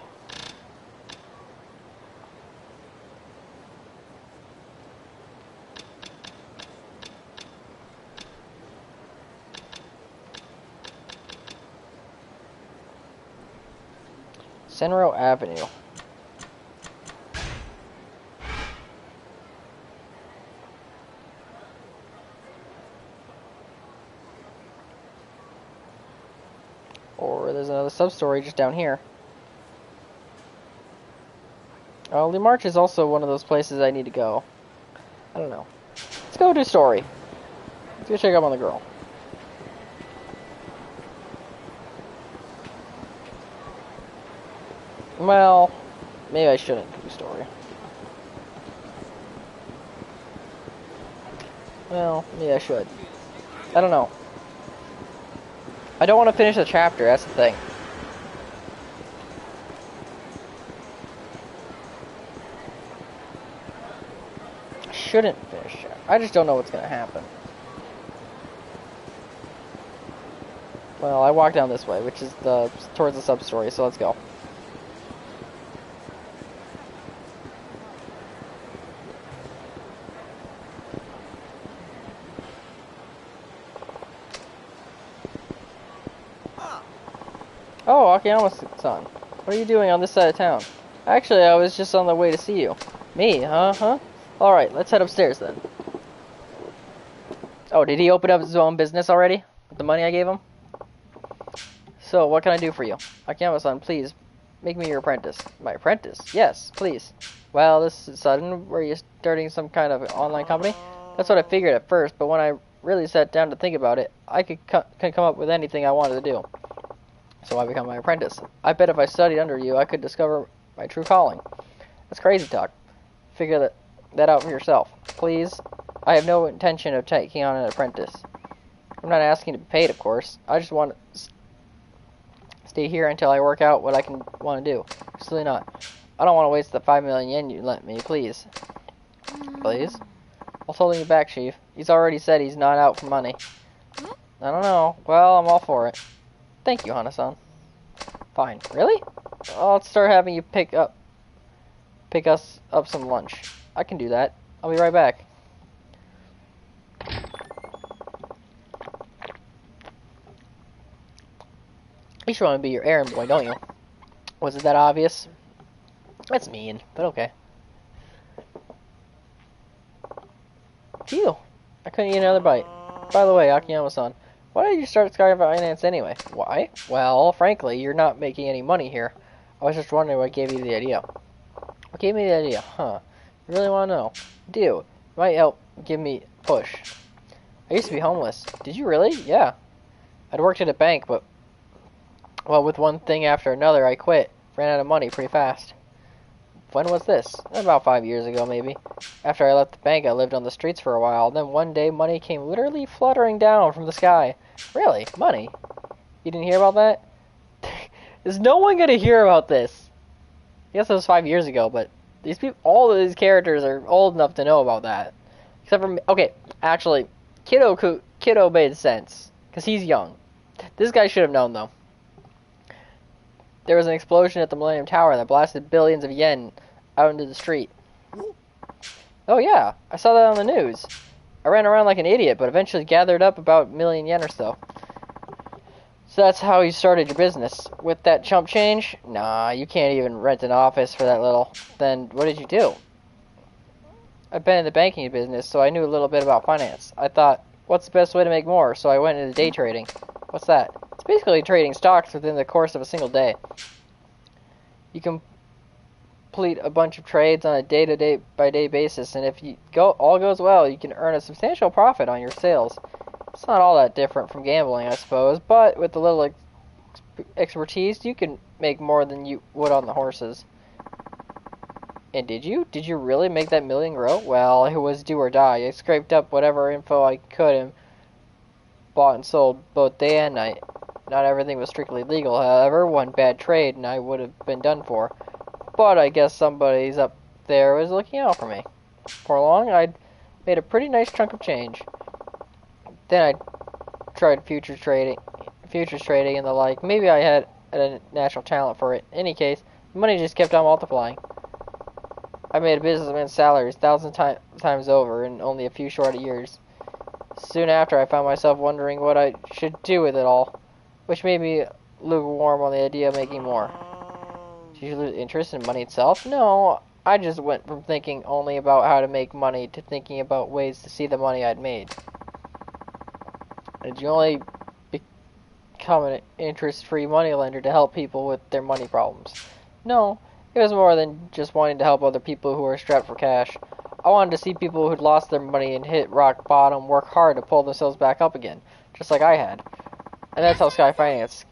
Senro Avenue. Or there's another sub-story just down here. Oh, March is also one of those places I need to go. I don't know. Let's go do story. Let's go check up on the girl. Well, maybe I shouldn't do story. Well, maybe I should. I don't know. I don't want to finish the chapter, that's the thing. I shouldn't finish it. I just don't know what's going to happen. Well, I walk down this way, which is towards the sub-story, so let's go. Oh, Akiyama-san. What are you doing on this side of town? Actually, I was just on the way to see you. Me, huh? Alright, let's head upstairs then. Oh, did he open up his own business already? With the money I gave him? So, what can I do for you? Akiyama-san, please, make me your apprentice. My apprentice? Yes, please. Well, this is sudden. Were you starting some kind of online company? That's what I figured at first, but when I really sat down to think about it, I could come up with anything I wanted to do. So I become my apprentice. I bet if I studied under you, I could discover my true calling. That's crazy talk. Figure that out for yourself. Please, I have no intention of taking on an apprentice. I'm not asking to be paid, of course. I just want to stay here until I work out what I want to do. Absolutely not. I don't want to waste the 5 million yen you lent me, please. Please? What's holding you back, Chief? He's already said he's not out for money. I don't know. Well, I'm all for it. Thank you, Hana-san. Fine. Really? I'll start having you pick us up some lunch. I can do that. I'll be right back. You should want to be your errand boy, don't you? Was it that obvious? That's mean, but okay. Phew. I couldn't eat another bite. By the way, Akiyama-san, why did you start Sky Finance anyway? Why? Well, frankly, you're not making any money here. I was just wondering what gave you the idea. What gave me the idea? Huh. You really want to know? Do. It might help give me a push. I used to be homeless. Did you really? Yeah. I'd worked at a bank, but... well, with one thing after another, I quit. Ran out of money pretty fast. When was this? About 5 years ago, maybe. After I left the bank, I lived on the streets for a while. Then one day, money came literally fluttering down from the sky. Really? Money? You didn't hear about that? Is no one gonna hear about this? I guess it was 5 years ago, but these people, all of these characters are old enough to know about that. Except for me. Okay, actually, Kiddo made sense because he's young. This guy should have known though. There was an explosion at the Millennium Tower that blasted billions of yen out into the street. Oh yeah, I saw that on the news. I ran around like an idiot, but eventually gathered up about a million yen or so. So that's how you started your business. With that chump change? Nah, you can't even rent an office for that little. Then what did you do? I've been in the banking business, so I knew a little bit about finance. I thought, what's the best way to make more? So I went into day trading. What's that? It's basically trading stocks within the course of a single day. You complete a bunch of trades on a day-to-day basis, and if all goes well, you can earn a substantial profit on your sales. It's not all that different from gambling, I suppose, but with a little expertise, you can make more than you would on the horses. And did you? Did you really make that million grow? Well, it was do or die. I scraped up whatever info I could and bought and sold both day and night. Not everything was strictly legal, however. One bad trade and I would have been done for. But I guess somebody's up there was looking out for me. For long, I'd made a pretty nice chunk of change. Then I tried futures trading and the like. Maybe I had a natural talent for it. In any case, the money just kept on multiplying. I made a businessman's salaries times over in only a few short years. Soon after, I found myself wondering what I should do with it all, which made me lukewarm on the idea of making more. Did you lose interest in money itself? No, I just went from thinking only about how to make money to thinking about ways to see the money I'd made. Did you only become an interest-free moneylender to help people with their money problems? No, it was more than just wanting to help other people who were strapped for cash. I wanted to see people who'd lost their money and hit rock bottom work hard to pull themselves back up again, just like I had. And that's how Sky Finance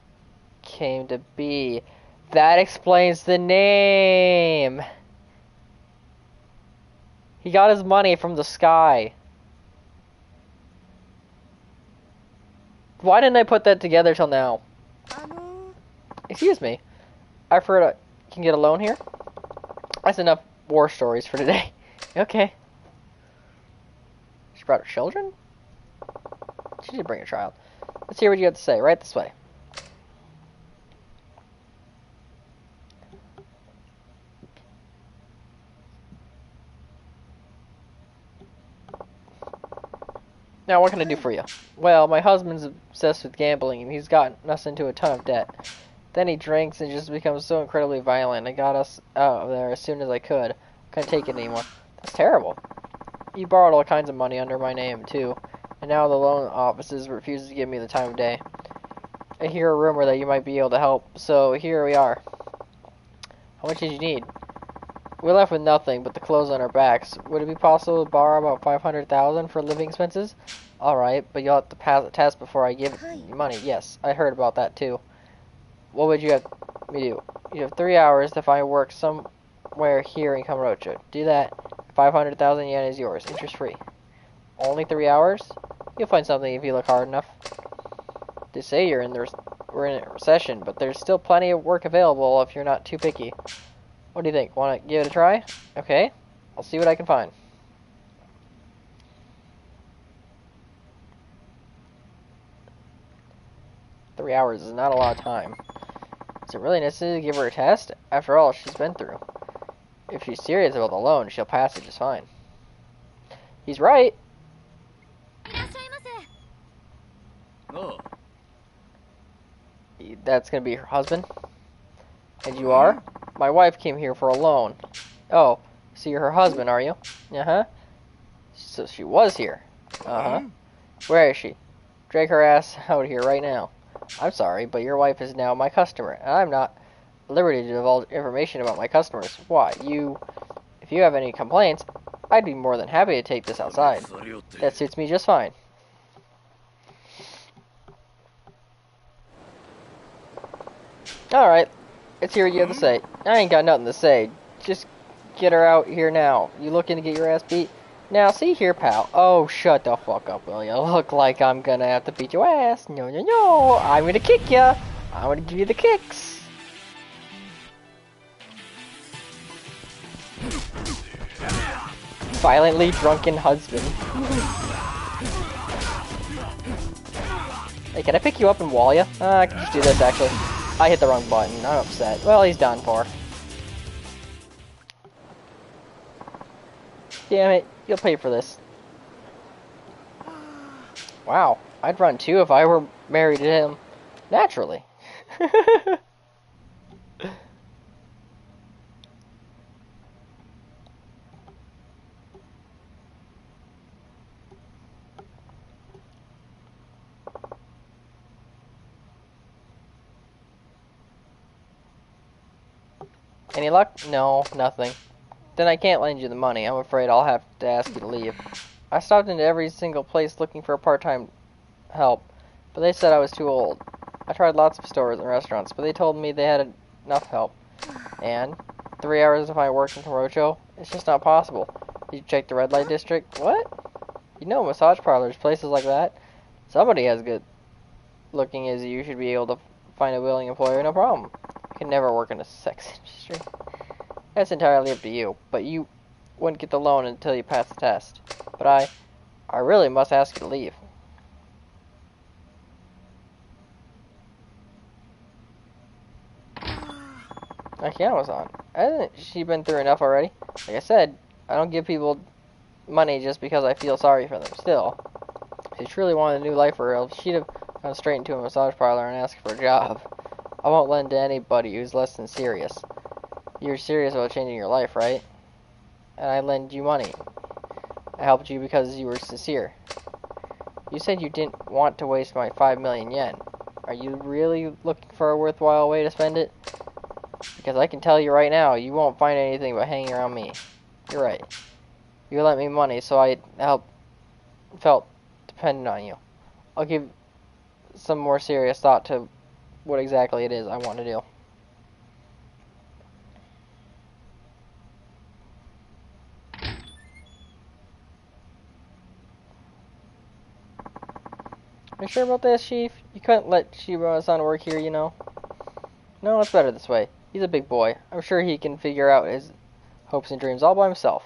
came to be. That explains the name. He got his money from the sky. Why didn't I put that together till now? Excuse me. I've heard I can get a loan here. That's enough war stories for today. Okay. She brought her children? She did bring a child. Let's hear what you have to say. Right this way. Now, what can I do for you? Well, my husband's obsessed with gambling, and he's gotten us into a ton of debt. Then he drinks and just becomes so incredibly violent. I got us out of there as soon as I could. Couldn't take it anymore. That's terrible. He borrowed all kinds of money under my name, too. And now the loan offices refuses to give me the time of day. I hear a rumor that you might be able to help, so here we are. How much did you need? We're left with nothing but the clothes on our backs. Would it be possible to borrow about 500,000 for living expenses? Alright, but you'll have to pass a test before I give you money. Yes, I heard about that too. What would you have me do? You have 3 hours to find work somewhere here in Kamurocho. Do that. 500,000 yen is yours, interest free. Only 3 hours? You'll find something if you look hard enough. They say we're in a recession, but there's still plenty of work available if you're not too picky. What do you think? Want to give it a try? Okay, I'll see what I can find. Three hours is not a lot of time. Is it really necessary to give her a test? After all she's been through. If she's serious about the loan, she'll pass it just fine. He's right. Oh. That's gonna be her husband? And you are? My wife came here for a loan. Oh, so you're her husband, are you? Uh-huh. So she was here. Uh-huh. Where is she? Drag her ass out here right now. I'm sorry, but your wife is now my customer, and I'm not at liberty to divulge information about my customers. Why, if you have any complaints, I'd be more than happy to take this outside. That suits me just fine. Alright, let's hear what you have to say. I ain't got nothing to say. Just get her out here now. You looking to get your ass beat? Now, see here, pal. Oh, shut the fuck up, will ya? Look like I'm gonna have to beat your ass. No, no, no. I'm gonna kick ya. I'm gonna give you the kicks. violently drunken husband. Hey, can I pick you up and wall you? I can just do this, actually. I hit the wrong button. I'm upset. Well, he's done for. Damn it. You'll pay for this. Wow. I'd run too if I were married to him. Naturally. Any luck? No, nothing. Then I can't lend you the money. I'm afraid I'll have to ask you to leave. I stopped into every single place looking for part-time help, but they said I was too old. I tried lots of stores and restaurants, but they told me they had enough help. And 3 hours to find work in Corocho? It's just not possible. Did you check the red light district? What? You know, massage parlors, places like that. Somebody as good looking as you should be able to find a willing employer, no problem. You can never work in the sex industry. That's entirely up to you, but you wouldn't get the loan until you pass the test. But I really must ask you to leave. Akiyama-san, hasn't she been through enough already? Like I said, I don't give people money just because I feel sorry for them. Still, if she truly wanted a new life for her, she'd have gone straight into a massage parlor and asked for a job. I won't lend to anybody who's less than serious. You're serious about changing your life, right? And I lend you money. I helped you because you were sincere. You said you didn't want to waste my 5 million yen. Are you really looking for a worthwhile way to spend it? Because I can tell you right now, you won't find anything but hanging around me. You're right. You lent me money, so I felt dependent on you. I'll give some more serious thought to what exactly it is I want to do. Are you sure about this, Chief? You couldn't let Shibata-san work here, you know? No, it's better this way. He's a big boy. I'm sure he can figure out his hopes and dreams all by himself.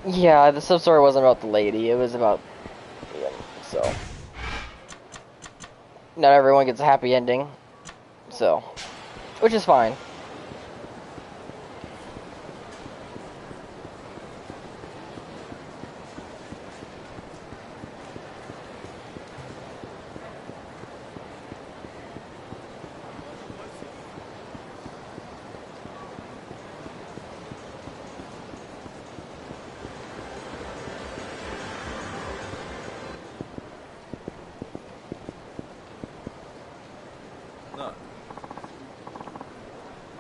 Yeah, the sub-story wasn't about the lady. It was about him, so. Not everyone gets a happy ending. So. Which is fine.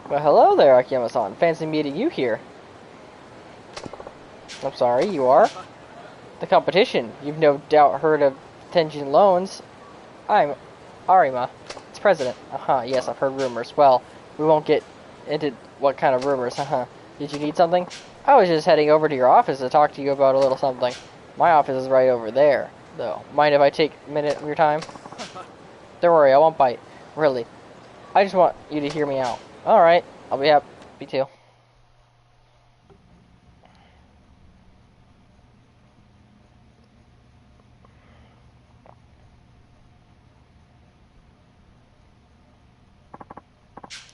Well, hello there, Akiyama-san. Fancy meeting you here. I'm sorry, you are? The competition. You've no doubt heard of Tenjin Loans. I'm Arima, its president. Yes, I've heard rumors. Well, we won't get into what kind of rumors, Did you need something? I was just heading over to your office to talk to you about a little something. My office is right over there, though. Mind if I take a minute of your time? Don't worry, I won't bite. Really. I just want you to hear me out. Alright, I'll be happy to.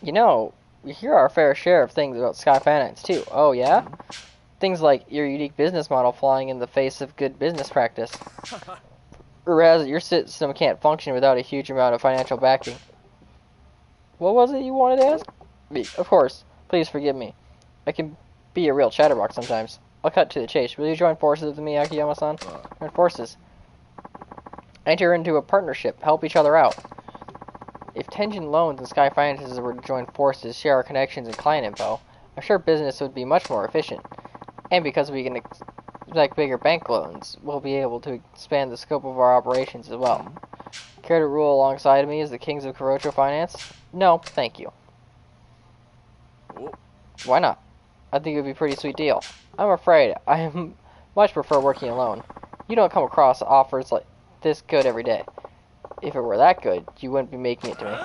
You know, we hear our fair share of things about Sky Finance, too. Oh, yeah? Things like your unique business model flying in the face of good business practice. Whereas your system can't function without a huge amount of financial backing. What was it you wanted to ask? Me, of course. Please forgive me. I can be a real chatterbox sometimes. I'll cut to the chase. Will you join forces with me, Akiyama-san? Join forces. Enter into a partnership. Help each other out. If Tenjin Loans and Sky Finances were to join forces, share our connections and client info, I'm sure business would be much more efficient. And because we can expect bigger bank loans, we'll be able to expand the scope of our operations as well. Care to rule alongside me as the kings of Corocho Finance? No, thank you. Why not? I think it would be a pretty sweet deal. I'm afraid I much prefer working alone. You don't come across offers like this good every day. If it were that good, you wouldn't be making it to me.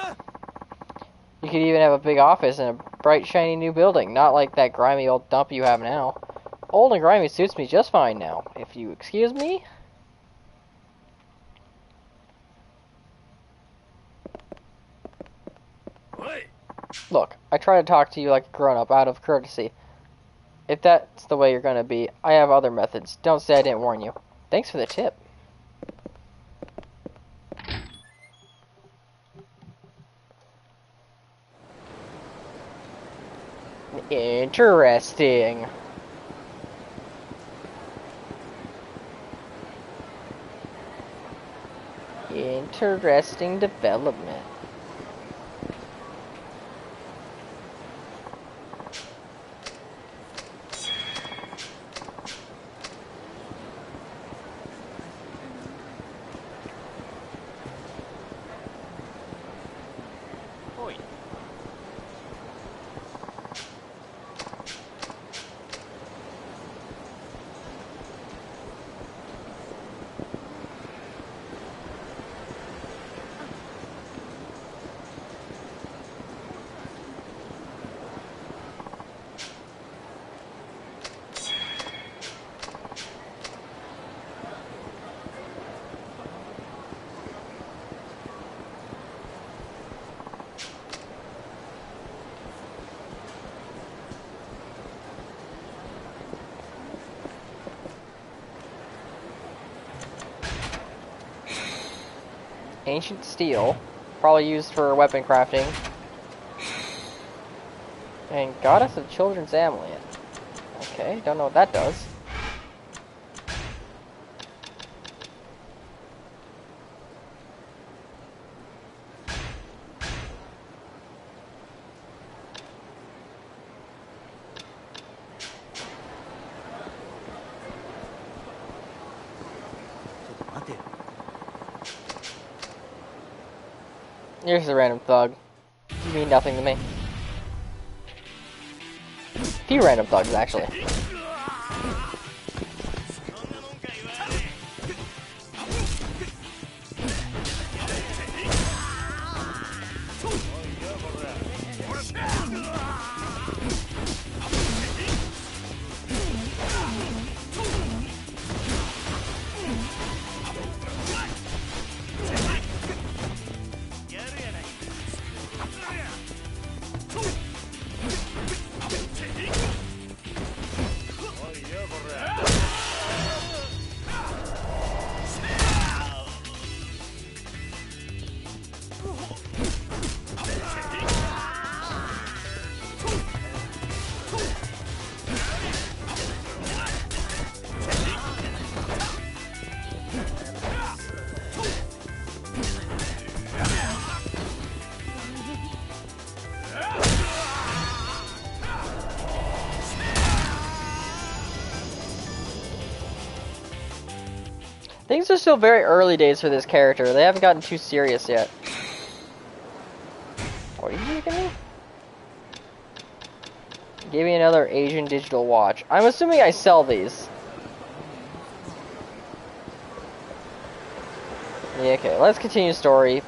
You could even have a big office in a bright, shiny new building, not like that grimy old dump you have now. Old and grimy suits me just fine now, if you excuse me. Look, I try to talk to you like a grown-up out of courtesy. If that's the way you're gonna be, I have other methods. Don't say I didn't warn you. Thanks for the tip. Interesting. Interesting development. Ancient steel, probably used for weapon crafting. And Goddess of Children's Amulet. Okay, don't know what that does. You're just a random thug. You mean nothing to me. Few random thugs, actually. Things are still very early days for this character. They haven't gotten too serious yet. What are you making me? Gave me another Asian digital watch. I'm assuming I sell these. Yeah, okay, let's continue story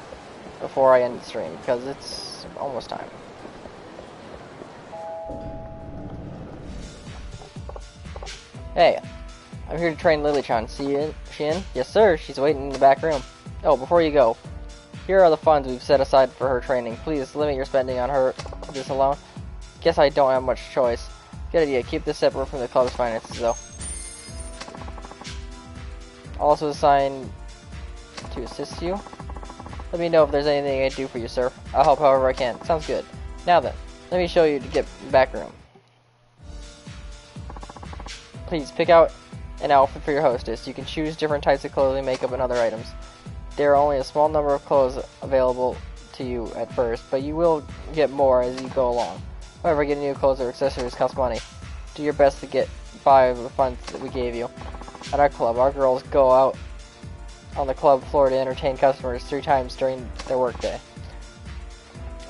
before I end the stream, because it's almost time. Hey, I'm here to train Lily-chan. See you, Shin? Yes, sir. She's waiting in the back room. Oh, before you go, here are the funds we've set aside for her training. Please limit your spending on her this alone. Guess I don't have much choice. Good idea. Keep this separate from the club's finances, though. Also assigned to assist you. Let me know if there's anything I can do for you, sir. I'll help however I can. Sounds good. Now then, let me show you to get back room. Please pick out an outfit for your hostess. You can choose different types of clothing, makeup, and other items. There are only a small number of clothes available to you at first, but you will get more as you go along. However, getting new clothes or accessories costs money. Do your best to get by with the funds that we gave you. At our club, our girls go out on the club floor to entertain customers 3 times during their workday.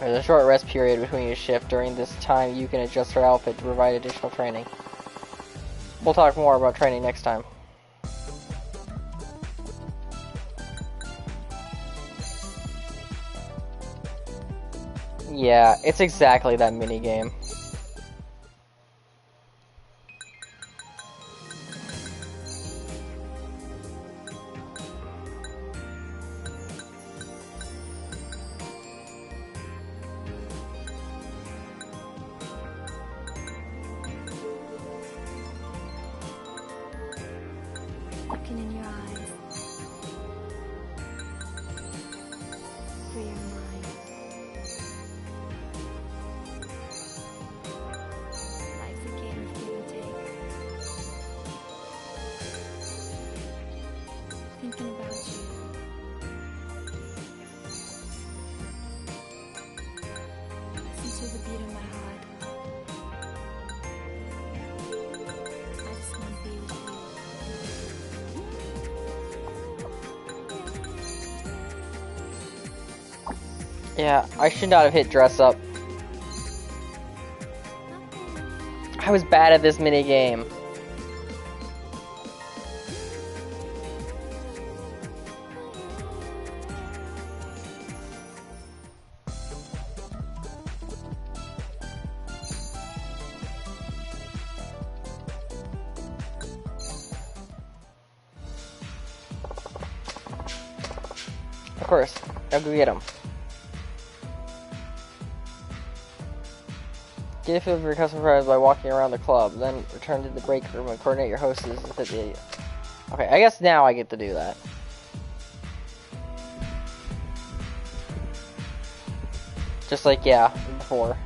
There's a short rest period between each shift. During this time, you can adjust her outfit to provide additional training. We'll talk more about training next time. Yeah, it's exactly that minigame. Looking in your eyes. Free your mind. Life's a game of give and take. Thinking about you. Listen to the beat of my heart. I just want to be with you. Yeah, I should not have hit dress up. I was bad at this minigame. Of course, I'll go get him. Get a feel of your customer prize by walking around the club, then return to the break room and coordinate your hostess with the... Okay, I guess now I get to do that. Just like, yeah, before.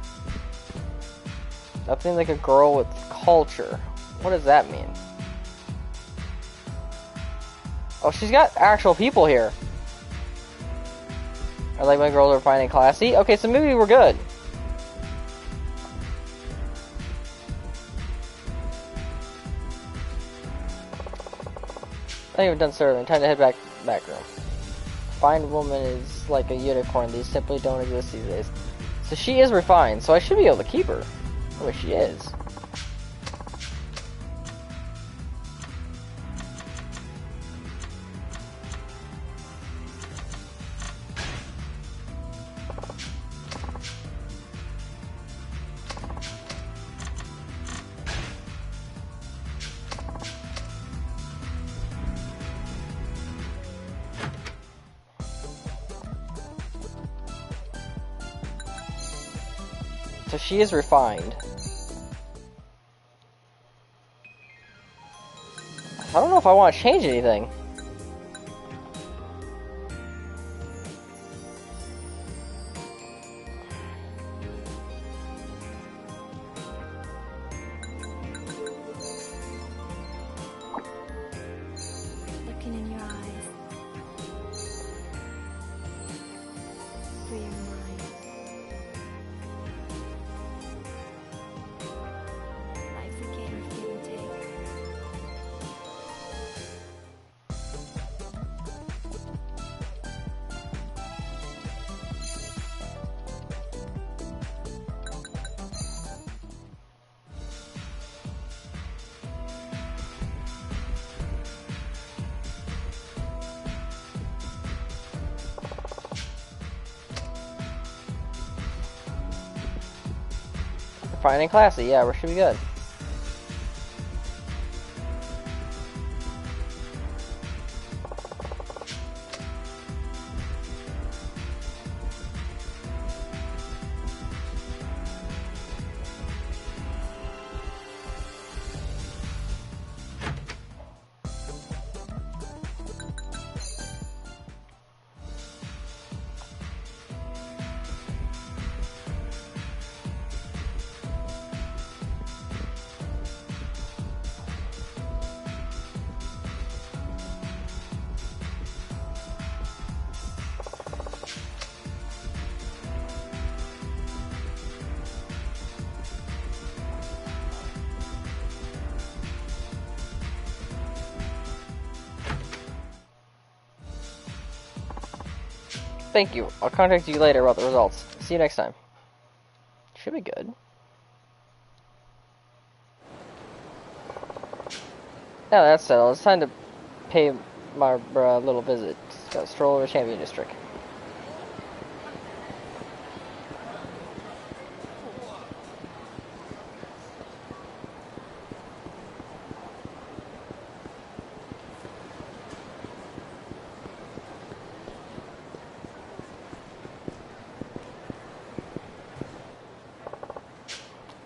Nothing like a girl with culture. What does that mean? Oh, she's got actual people here. I like my girls are fine and classy. Okay, so maybe we're good. I think we've done serving. Time to head back room. Fine woman is like a unicorn. These simply don't exist these days. So she is refined, so I should be able to keep her. The way she is. So she is refined. I don't know if I want to change anything. Looking in your eyes. Free your mind. Life's a game of give and take. Fine and classy, yeah, we should be good. Thank you. I'll contact you later about the results. See you next time. Should be good. Now that's settled. It's time to pay my little visit. Just gotta stroll over Champion District.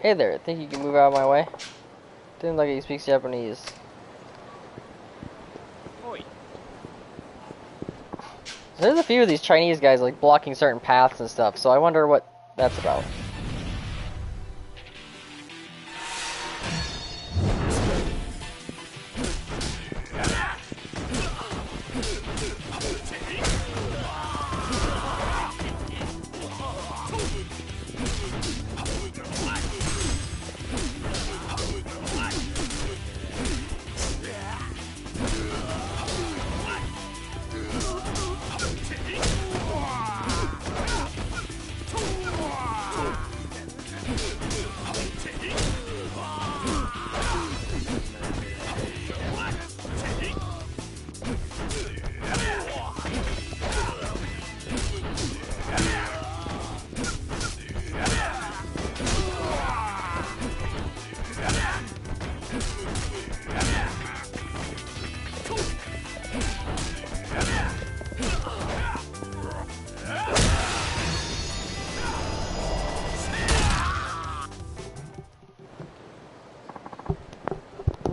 Hey there, think you can move out of my way? Didn't look like he speaks Japanese. There's a few of these Chinese guys like blocking certain paths and stuff, so I wonder what that's about.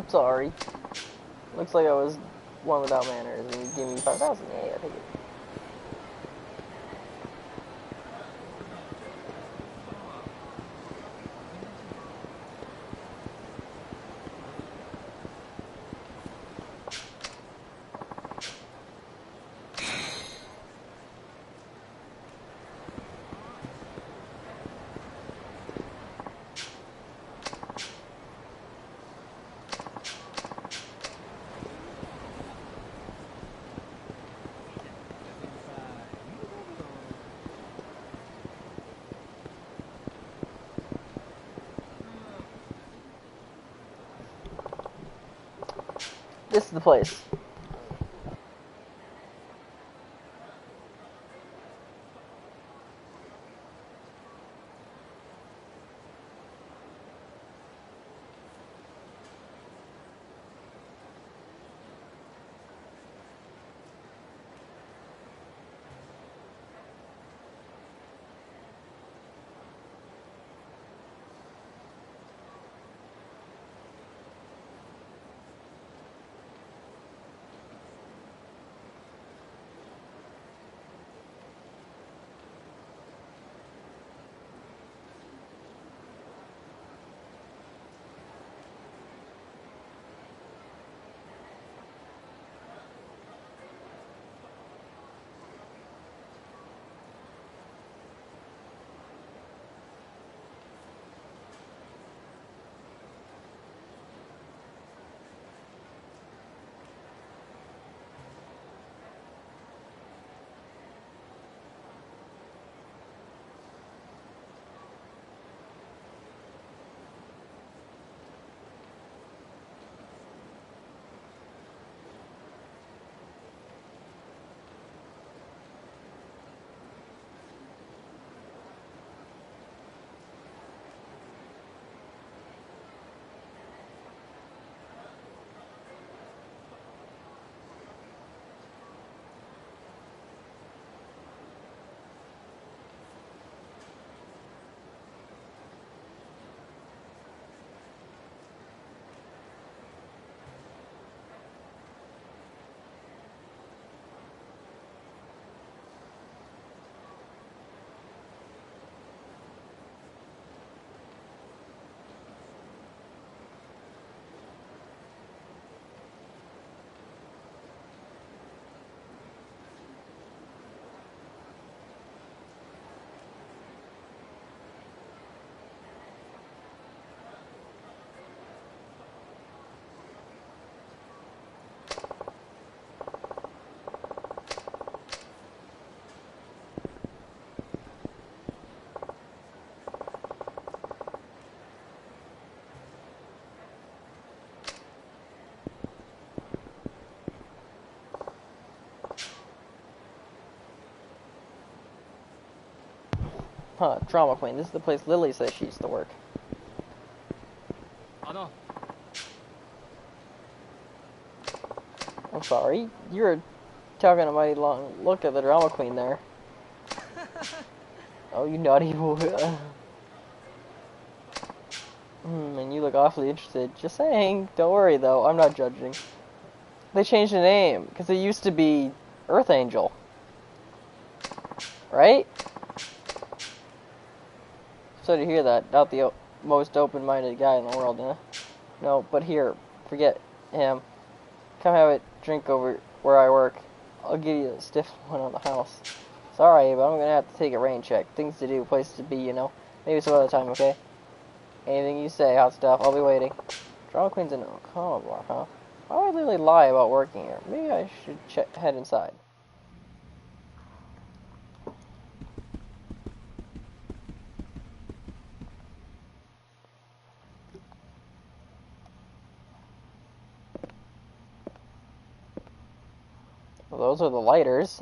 Sorry. Looks like I was one without manners, and you gave me 5,000. Yeah, I take it. This is the place. Huh, Drama Queen. This is the place Lily says she used to work. I'm sorry. You're talking a mighty long look at the Drama Queen there. Oh, you naughty boy. And you look awfully interested. Just saying. Don't worry, though. I'm not judging. They changed the name, because it used to be Earth Angel. Right? So to hear that, not the most open-minded guy in the world, huh? No, but here, forget him. Come have a drink over where I work. I'll give you a stiff one on the house. Sorry, but I'm gonna have to take a rain check. Things to do, place to be, you know. Maybe some other time, okay? Anything you say, hot stuff. I'll be waiting. Drama Queen's in a coma bar, huh? Why would I really lie about working here? Maybe I should head inside. Well, those are the lighters.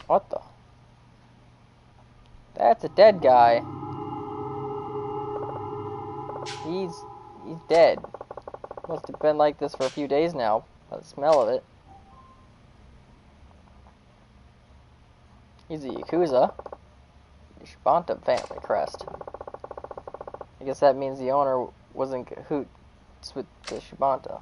What the? That's a dead guy. He's dead. Must have been like this for a few days now, by the smell of it. He's a YAKUZA. The Shibata family crest. I guess that means the owner was in cahoots with the Shibata.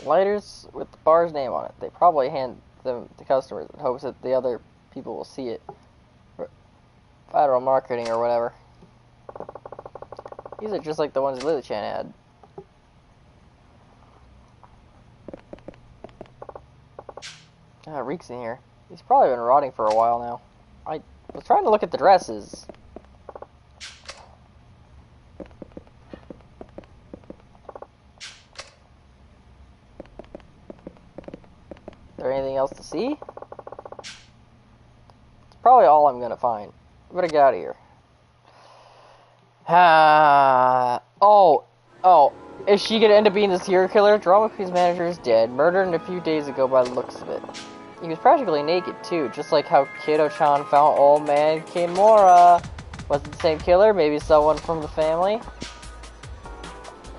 Lighters with the bar's name on it. They probably hand them to customers in hopes that the other people will see it. Viral marketing or whatever. These are just like the ones Lily-chan had. Ah, it reeks in here. He's probably been rotting for a while now. I was trying to look at the dresses. Is there anything else to see? It's probably all I'm gonna find. I better get out of here. Oh, is she gonna end up being the serial killer? Drama Queen's manager is dead, murdered a few days ago by the looks of it. He was practically naked too, just like how Kido-chan found old man Kimura. Was it the same killer? Maybe someone from the family?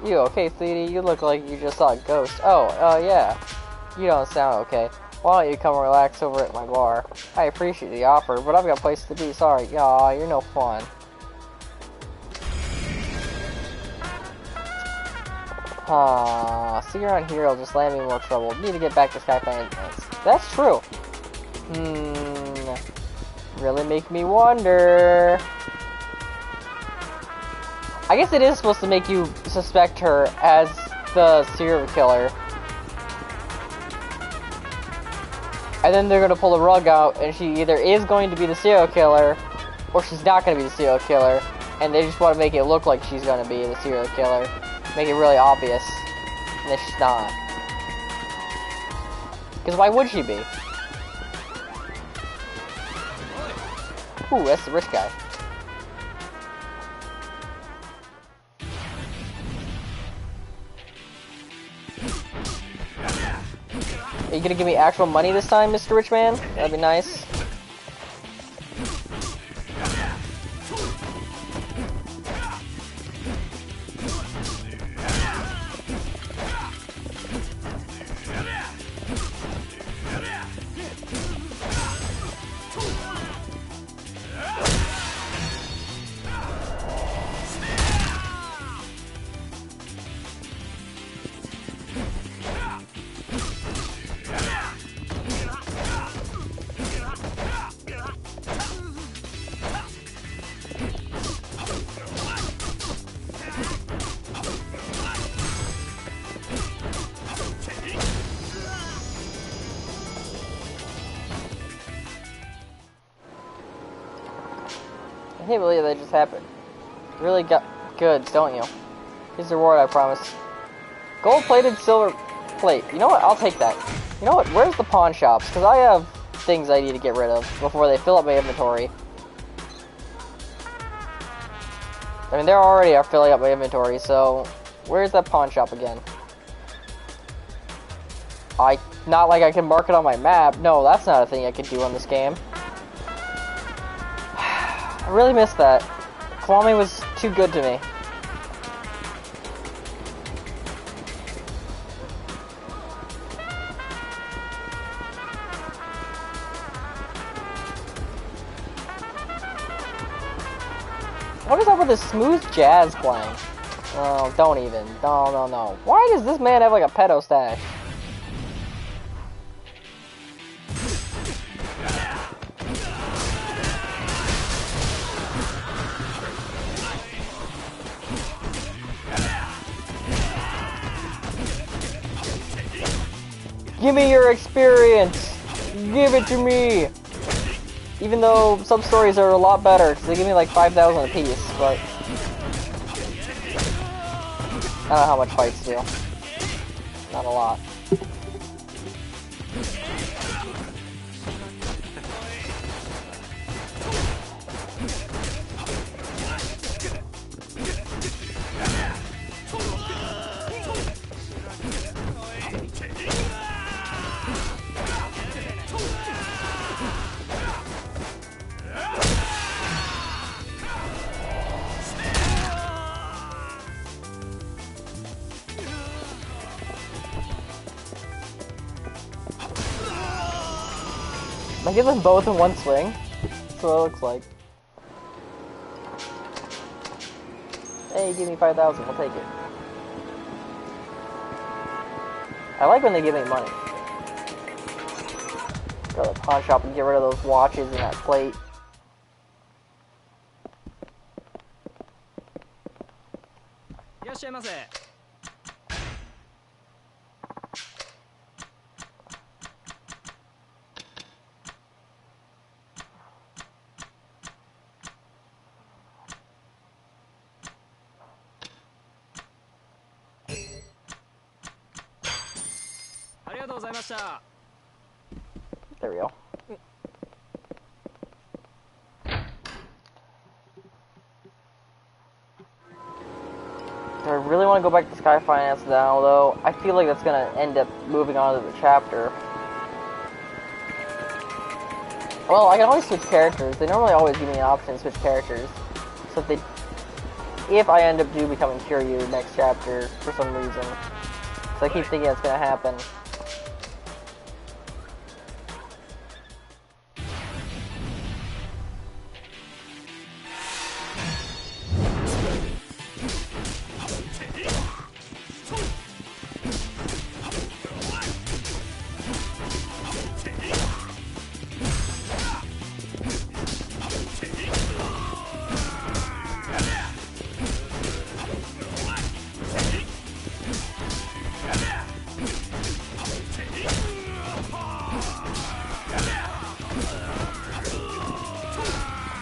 You okay, sweetie? You look like you just saw a ghost. Oh, yeah. You don't sound okay. Why don't you come relax over at my bar? I appreciate the offer, but I've got a place to be. Sorry. Aw, you're no fun. See around here, it'll just land me in more trouble. Need to get back to Sky Finance. That's true. Really make me wonder. I guess it is supposed to make you suspect her as the serial killer. And then they're going to pull the rug out, and she either is going to be the serial killer, or she's not going to be the serial killer. And they just want to make it look like she's going to be the serial killer. Make it really obvious. And then she's not. Because why would she be? Ooh, that's the rich guy. Are you gonna give me actual money this time, Mr. Rich Man? That'd be nice. I can't believe that just happened. You really got goods, don't you? Here's the reward I promise. Gold-plated silver plate. You know what? I'll take that. You know what? Where's the pawn shops? Because I have things I need to get rid of before they fill up my inventory. I mean, they're already filling up my inventory, so where's that pawn shop again? Not like I can mark it on my map. No, that's not a thing I can do on this game. I really missed that. Kiwami was too good to me. What is up with this smooth jazz playing? Oh, don't even. No, no, no. Why does this man have like a pedo stash? Give me your experience! Give it to me! Even though some stories are a lot better, because they give me like 5,000 a piece, but... I don't know how much fights do. Not a lot. I give them both in one swing. That's what it looks like. Hey, give me 5,000. I'll take it. I like when they give me money. Go to the pawn shop and get rid of those watches and that plate. There we go. Do I really want to go back to Sky Finance now, though? I feel like that's going to end up moving on to the chapter. Well, I can always switch characters. They normally always give me an option to switch characters. So if I end up becoming Kiryu next chapter for some reason. So I keep thinking it's going to happen.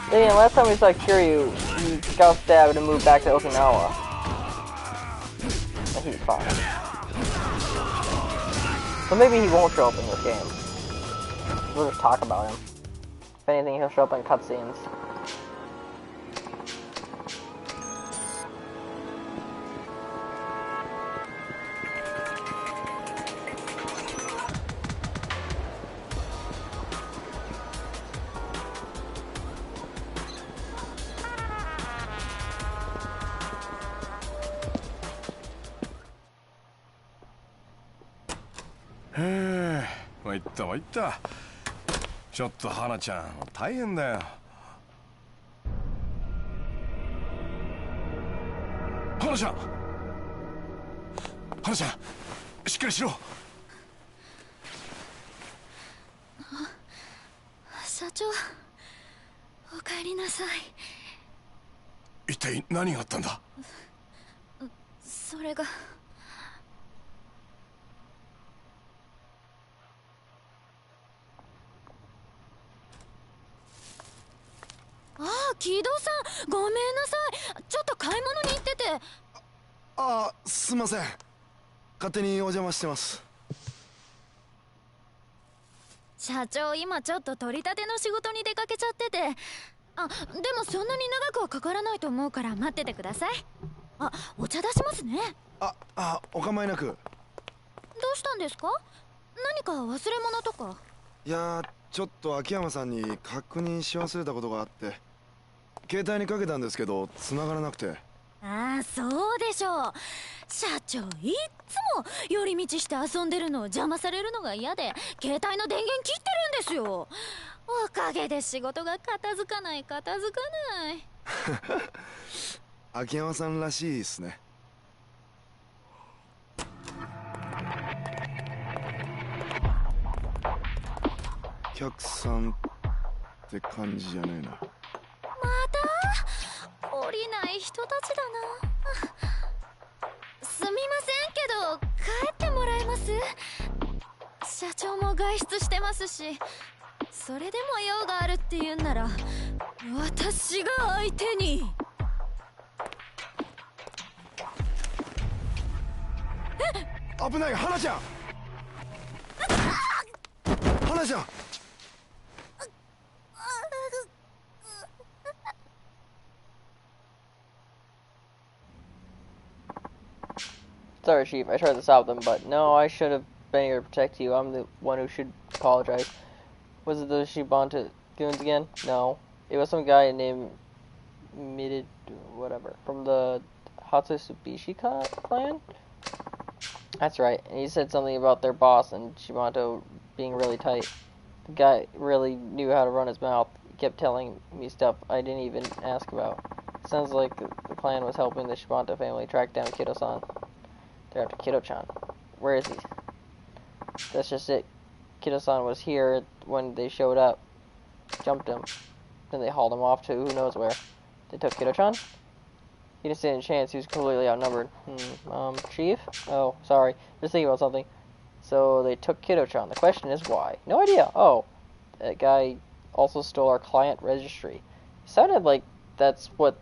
Yeah, last time we saw Kiryu, he got stabbed and moved back to Okinawa. And he's fine. So maybe he won't show up in this game. We'll just talk about him. If anything, he'll show up in cutscenes.参った参った。ちょっと花ちゃん大変だよ。花ちゃん、花ちゃん、しっかりしろ。社長、お帰りなさい。一体何があったんだ。それが。ああ、木戸さん、ごめんなさい。ちょっと買い物に行ってて。ああ、すいません。勝手にお邪魔してます。社長、今ちょっと取り立ての仕事に出かけちゃってて。あ、でもそんなに長くはかからないと思うから待っててください。あ、お茶出しますね。お構いなく。どうしたんですか？何か忘れ物とか？いやー、ちょっと秋山さんに確認し忘れたことがあって、携帯にかけたんですけど繋がらなくて。ああ、そうでしょう。社長、いっつも寄り道して遊んでるのを邪魔されるのが嫌で携帯の電源切ってるんですよ。おかげで仕事が片付かない。秋山さんらしいですね。お客さんって感じじゃねえな。また降りない人たちだな。すみませんけど帰ってもらえます？社長も外出してますし、それでも用があるって言うんなら私が相手に。危ない、花ちゃん。花ちゃん。Sorry, Chief. I tried to stop them, but no, I should have been here to protect you. I'm the one who should apologize. Was it the Shibanta goons again? No. It was some guy named Midid, whatever, from the Hatsubishi clan? That's right. And he said something about their boss and Shibanto being really tight. The guy really knew how to run his mouth. He kept telling me stuff I didn't even ask about. Sounds like the clan was helping the Shibanto family track down Kido-san. They're after Kido-chan. Where is he? That's just it. Kido-san was here when they showed up. Jumped him. Then they hauled him off to who knows where. They took Kido-chan? He didn't stand a chance. He was completely outnumbered. Chief? Oh, sorry. Just thinking about something. So they took Kido-chan. The question is why? No idea. Oh, that guy also stole our client registry. It sounded like that's what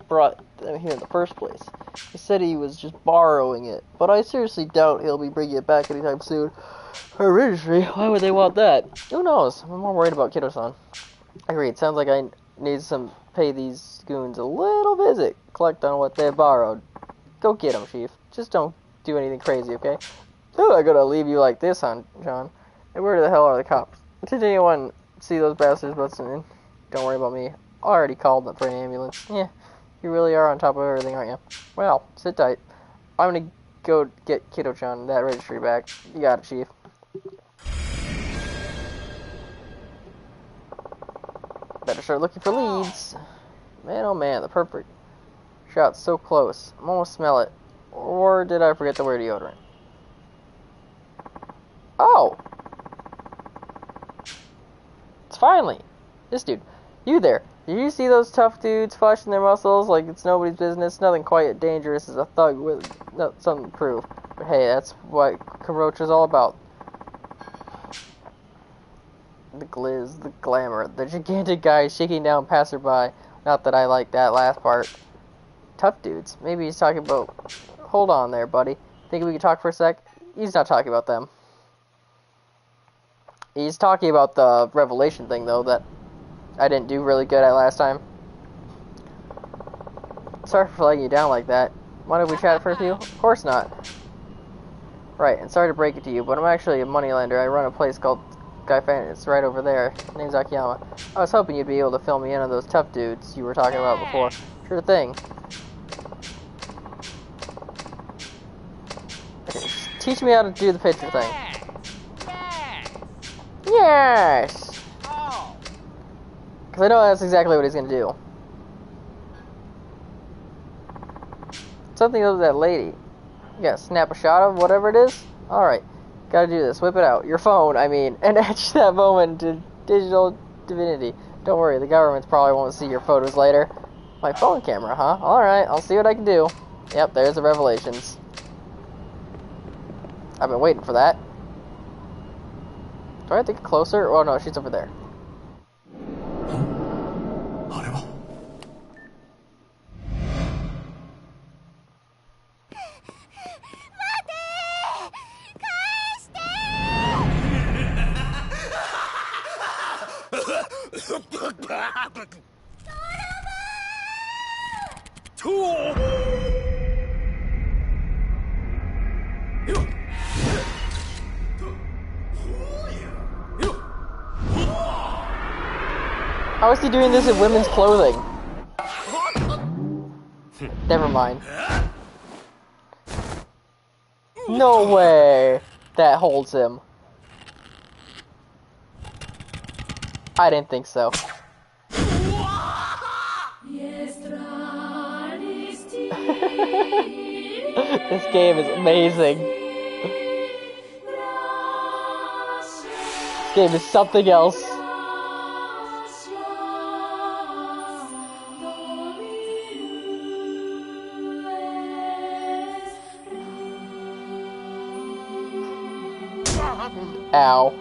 brought them here in the first place. He said he was just borrowing it, but I seriously doubt he'll be bringing it back anytime soon. Her registry? Why would they want that? Who knows? I'm more worried about Kido-san. Agreed. Sounds like I need some pay these goons a little visit. Collect on what they borrowed. Go get them, Chief. Just don't do anything crazy, okay? I'm not gonna leave you like this, John. And where the hell are the cops? Did anyone see those bastards busting in? Don't worry about me. I already called them for an ambulance. Yeah, you really are on top of everything, aren't you? Well, sit tight. I'm gonna go get Kido-chan that registry back. You got it, Chief. Better start looking for leads. Man, oh man, the perfect shot's so close. I almost smell it. Or did I forget to wear deodorant? Oh! It's finally! This dude. You there. Did you see those tough dudes flashing their muscles like it's nobody's business? Nothing quite as dangerous as a thug with something to prove. But hey, that's what Karocha's all about. The glizz, the glamour, the gigantic guy shaking down passerby. Not that I like that last part. Tough dudes. Maybe he's talking about... Hold on there, buddy. Think we could talk for a sec? He's not talking about them. He's talking about the revelation thing, though, that I didn't do really good at last time. Sorry for letting you down like that. Mind if we chat for a few? Of course not. Right, and sorry to break it to you, but I'm actually a moneylender. I run a place called Guy Fan. It's right over there. Name's Akiyama. I was hoping you'd be able to fill me in on those tough dudes you were talking about before. Sure thing. Okay, teach me how to do the picture thing. Yes! Because I know that's exactly what he's going to do. Something of that lady. You gotta snap a shot of whatever it is? Alright. Gotta do this. Whip it out. Your phone, I mean. And etch that moment into digital divinity. Don't worry, the government probably won't see your photos later. My phone camera, huh? Alright, I'll see what I can do. Yep, there's the revelations. I've been waiting for that. Do I have to get closer? Oh no, she's over there. How is he doing this in women's clothing? Never mind. No way that holds him. I didn't think so. This game is amazing. This game is something else. Ow.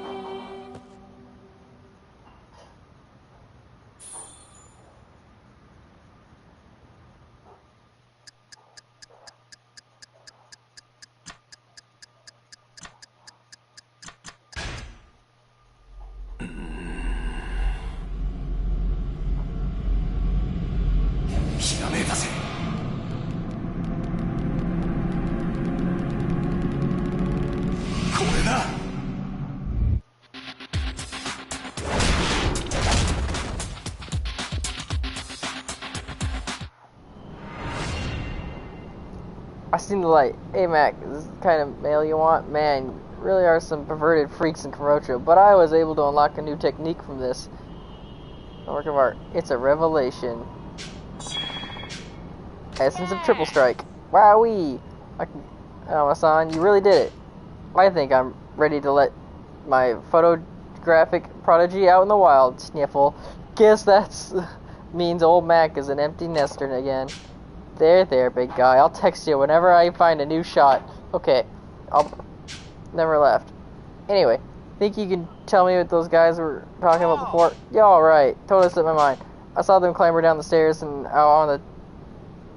I seem to like, hey Mac, is this the kind of mail you want? Man, really are some perverted freaks in Kamurocho, but I was able to unlock a new technique from this. A work of art. It's a revelation. Essence of Triple Strike. Wowee! Masan, you really did it. I think I'm ready to let my photographic prodigy out in the wild, Sniffle. Guess that's means old Mac is an empty nester again. There, big guy. I'll text you whenever I find a new shot. Okay, I'll never left. Anyway, think you can tell me what those guys were talking about before? Yeah, alright. Totally slipped my mind. I saw them clamber down the stairs and out on the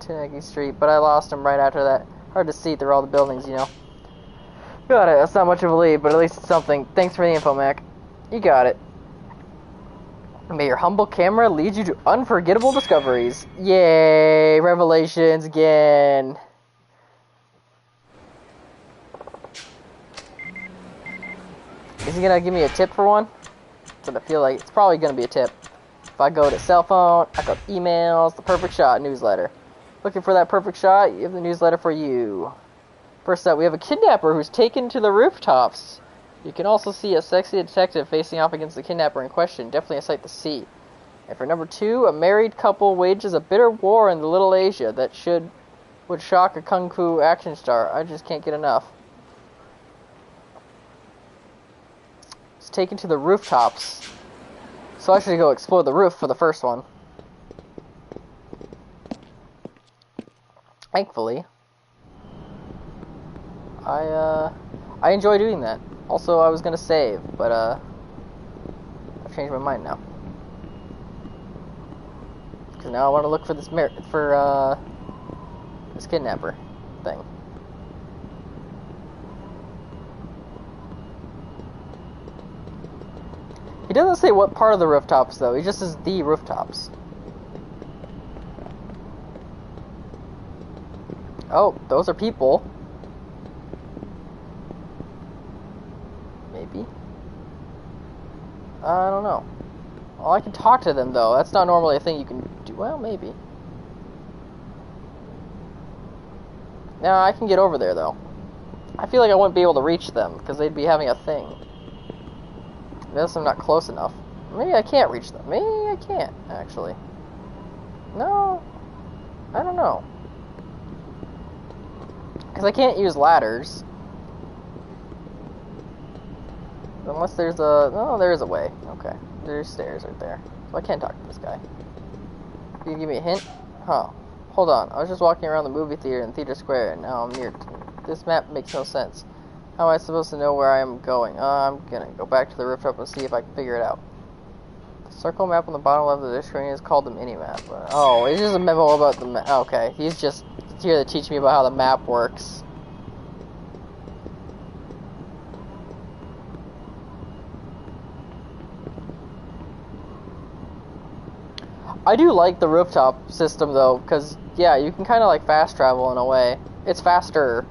Tanagi Street, but I lost them right after that. Hard to see through all the buildings, you know. Got it. That's not much of a lead, but at least it's something. Thanks for the info, Mac. You got it. May your humble camera lead you to unforgettable discoveries. Yay! Revelations again. Is he gonna give me a tip for one? That's what I feel like. It's probably gonna be a tip. If I go to cell phone, I go to emails, the perfect shot newsletter. Looking for that perfect shot? You have the newsletter for you. First up, we have a kidnapper who's taken to the rooftops. You can also see a sexy detective facing off against the kidnapper in question. Definitely a sight to see. And for number 2, a married couple wages a bitter war in the Little Asia that would shock a kung fu action star. I just can't get enough. It's taken to the rooftops. So I should go explore the roof for the first one. Thankfully, I enjoy doing that. Also, I was gonna save, but I've changed my mind now. Cause now I want to look for this this kidnapper thing. He doesn't say what part of the rooftops though. He just says the rooftops. Oh, those are people. Maybe. I don't know. Well, I can talk to them, though. That's not normally a thing you can do. Well, maybe. Now, I can get over there, though. I feel like I wouldn't be able to reach them, because they'd be having a thing. Unless I'm not close enough. Maybe I can't reach them. Maybe I can't, actually. No. I don't know. Because I can't use ladders. Unless there's a... Oh, there is a way. Okay. There's stairs right there. So I can't talk to this guy. Can you give me a hint? Huh. Hold on. I was just walking around the movie theater in Theater Square, and now I'm near... This map makes no sense. How am I supposed to know where I am going? I'm gonna go back to the rooftop and see if I can figure it out. The circle map on the bottom left of the screen is called the mini-map. Oh, it's just a memo about the map. Okay. He's just here to teach me about how the map works. I do like the rooftop system though, because yeah, you can kind of like fast travel in a way. It's faster.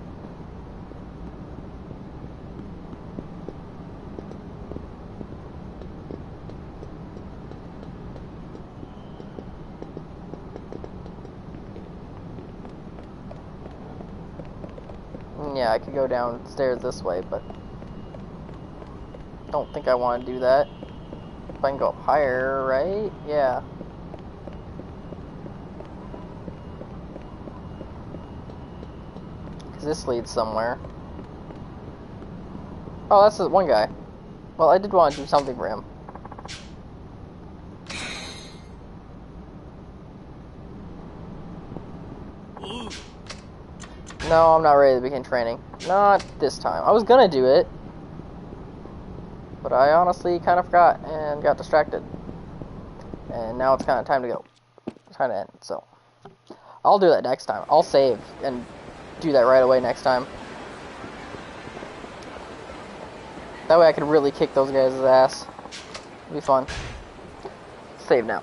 Yeah, I could go downstairs this way, but don't think I want to do that. If I can go up higher, right? Yeah. This leads somewhere. Oh, that's the one guy. Well, I did want to do something for him. No, I'm not ready to begin training. Not this time. I was gonna do it, but I honestly kind of forgot and got distracted. And now it's kind of time to go. It's time to end, so I'll do that next time. I'll save and do that right away next time. That way I can really kick those guys' ass. It'll be fun. Save now.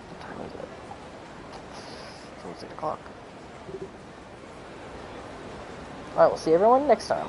What time is it? It's almost 8 o'clock. Alright, we'll see everyone next time.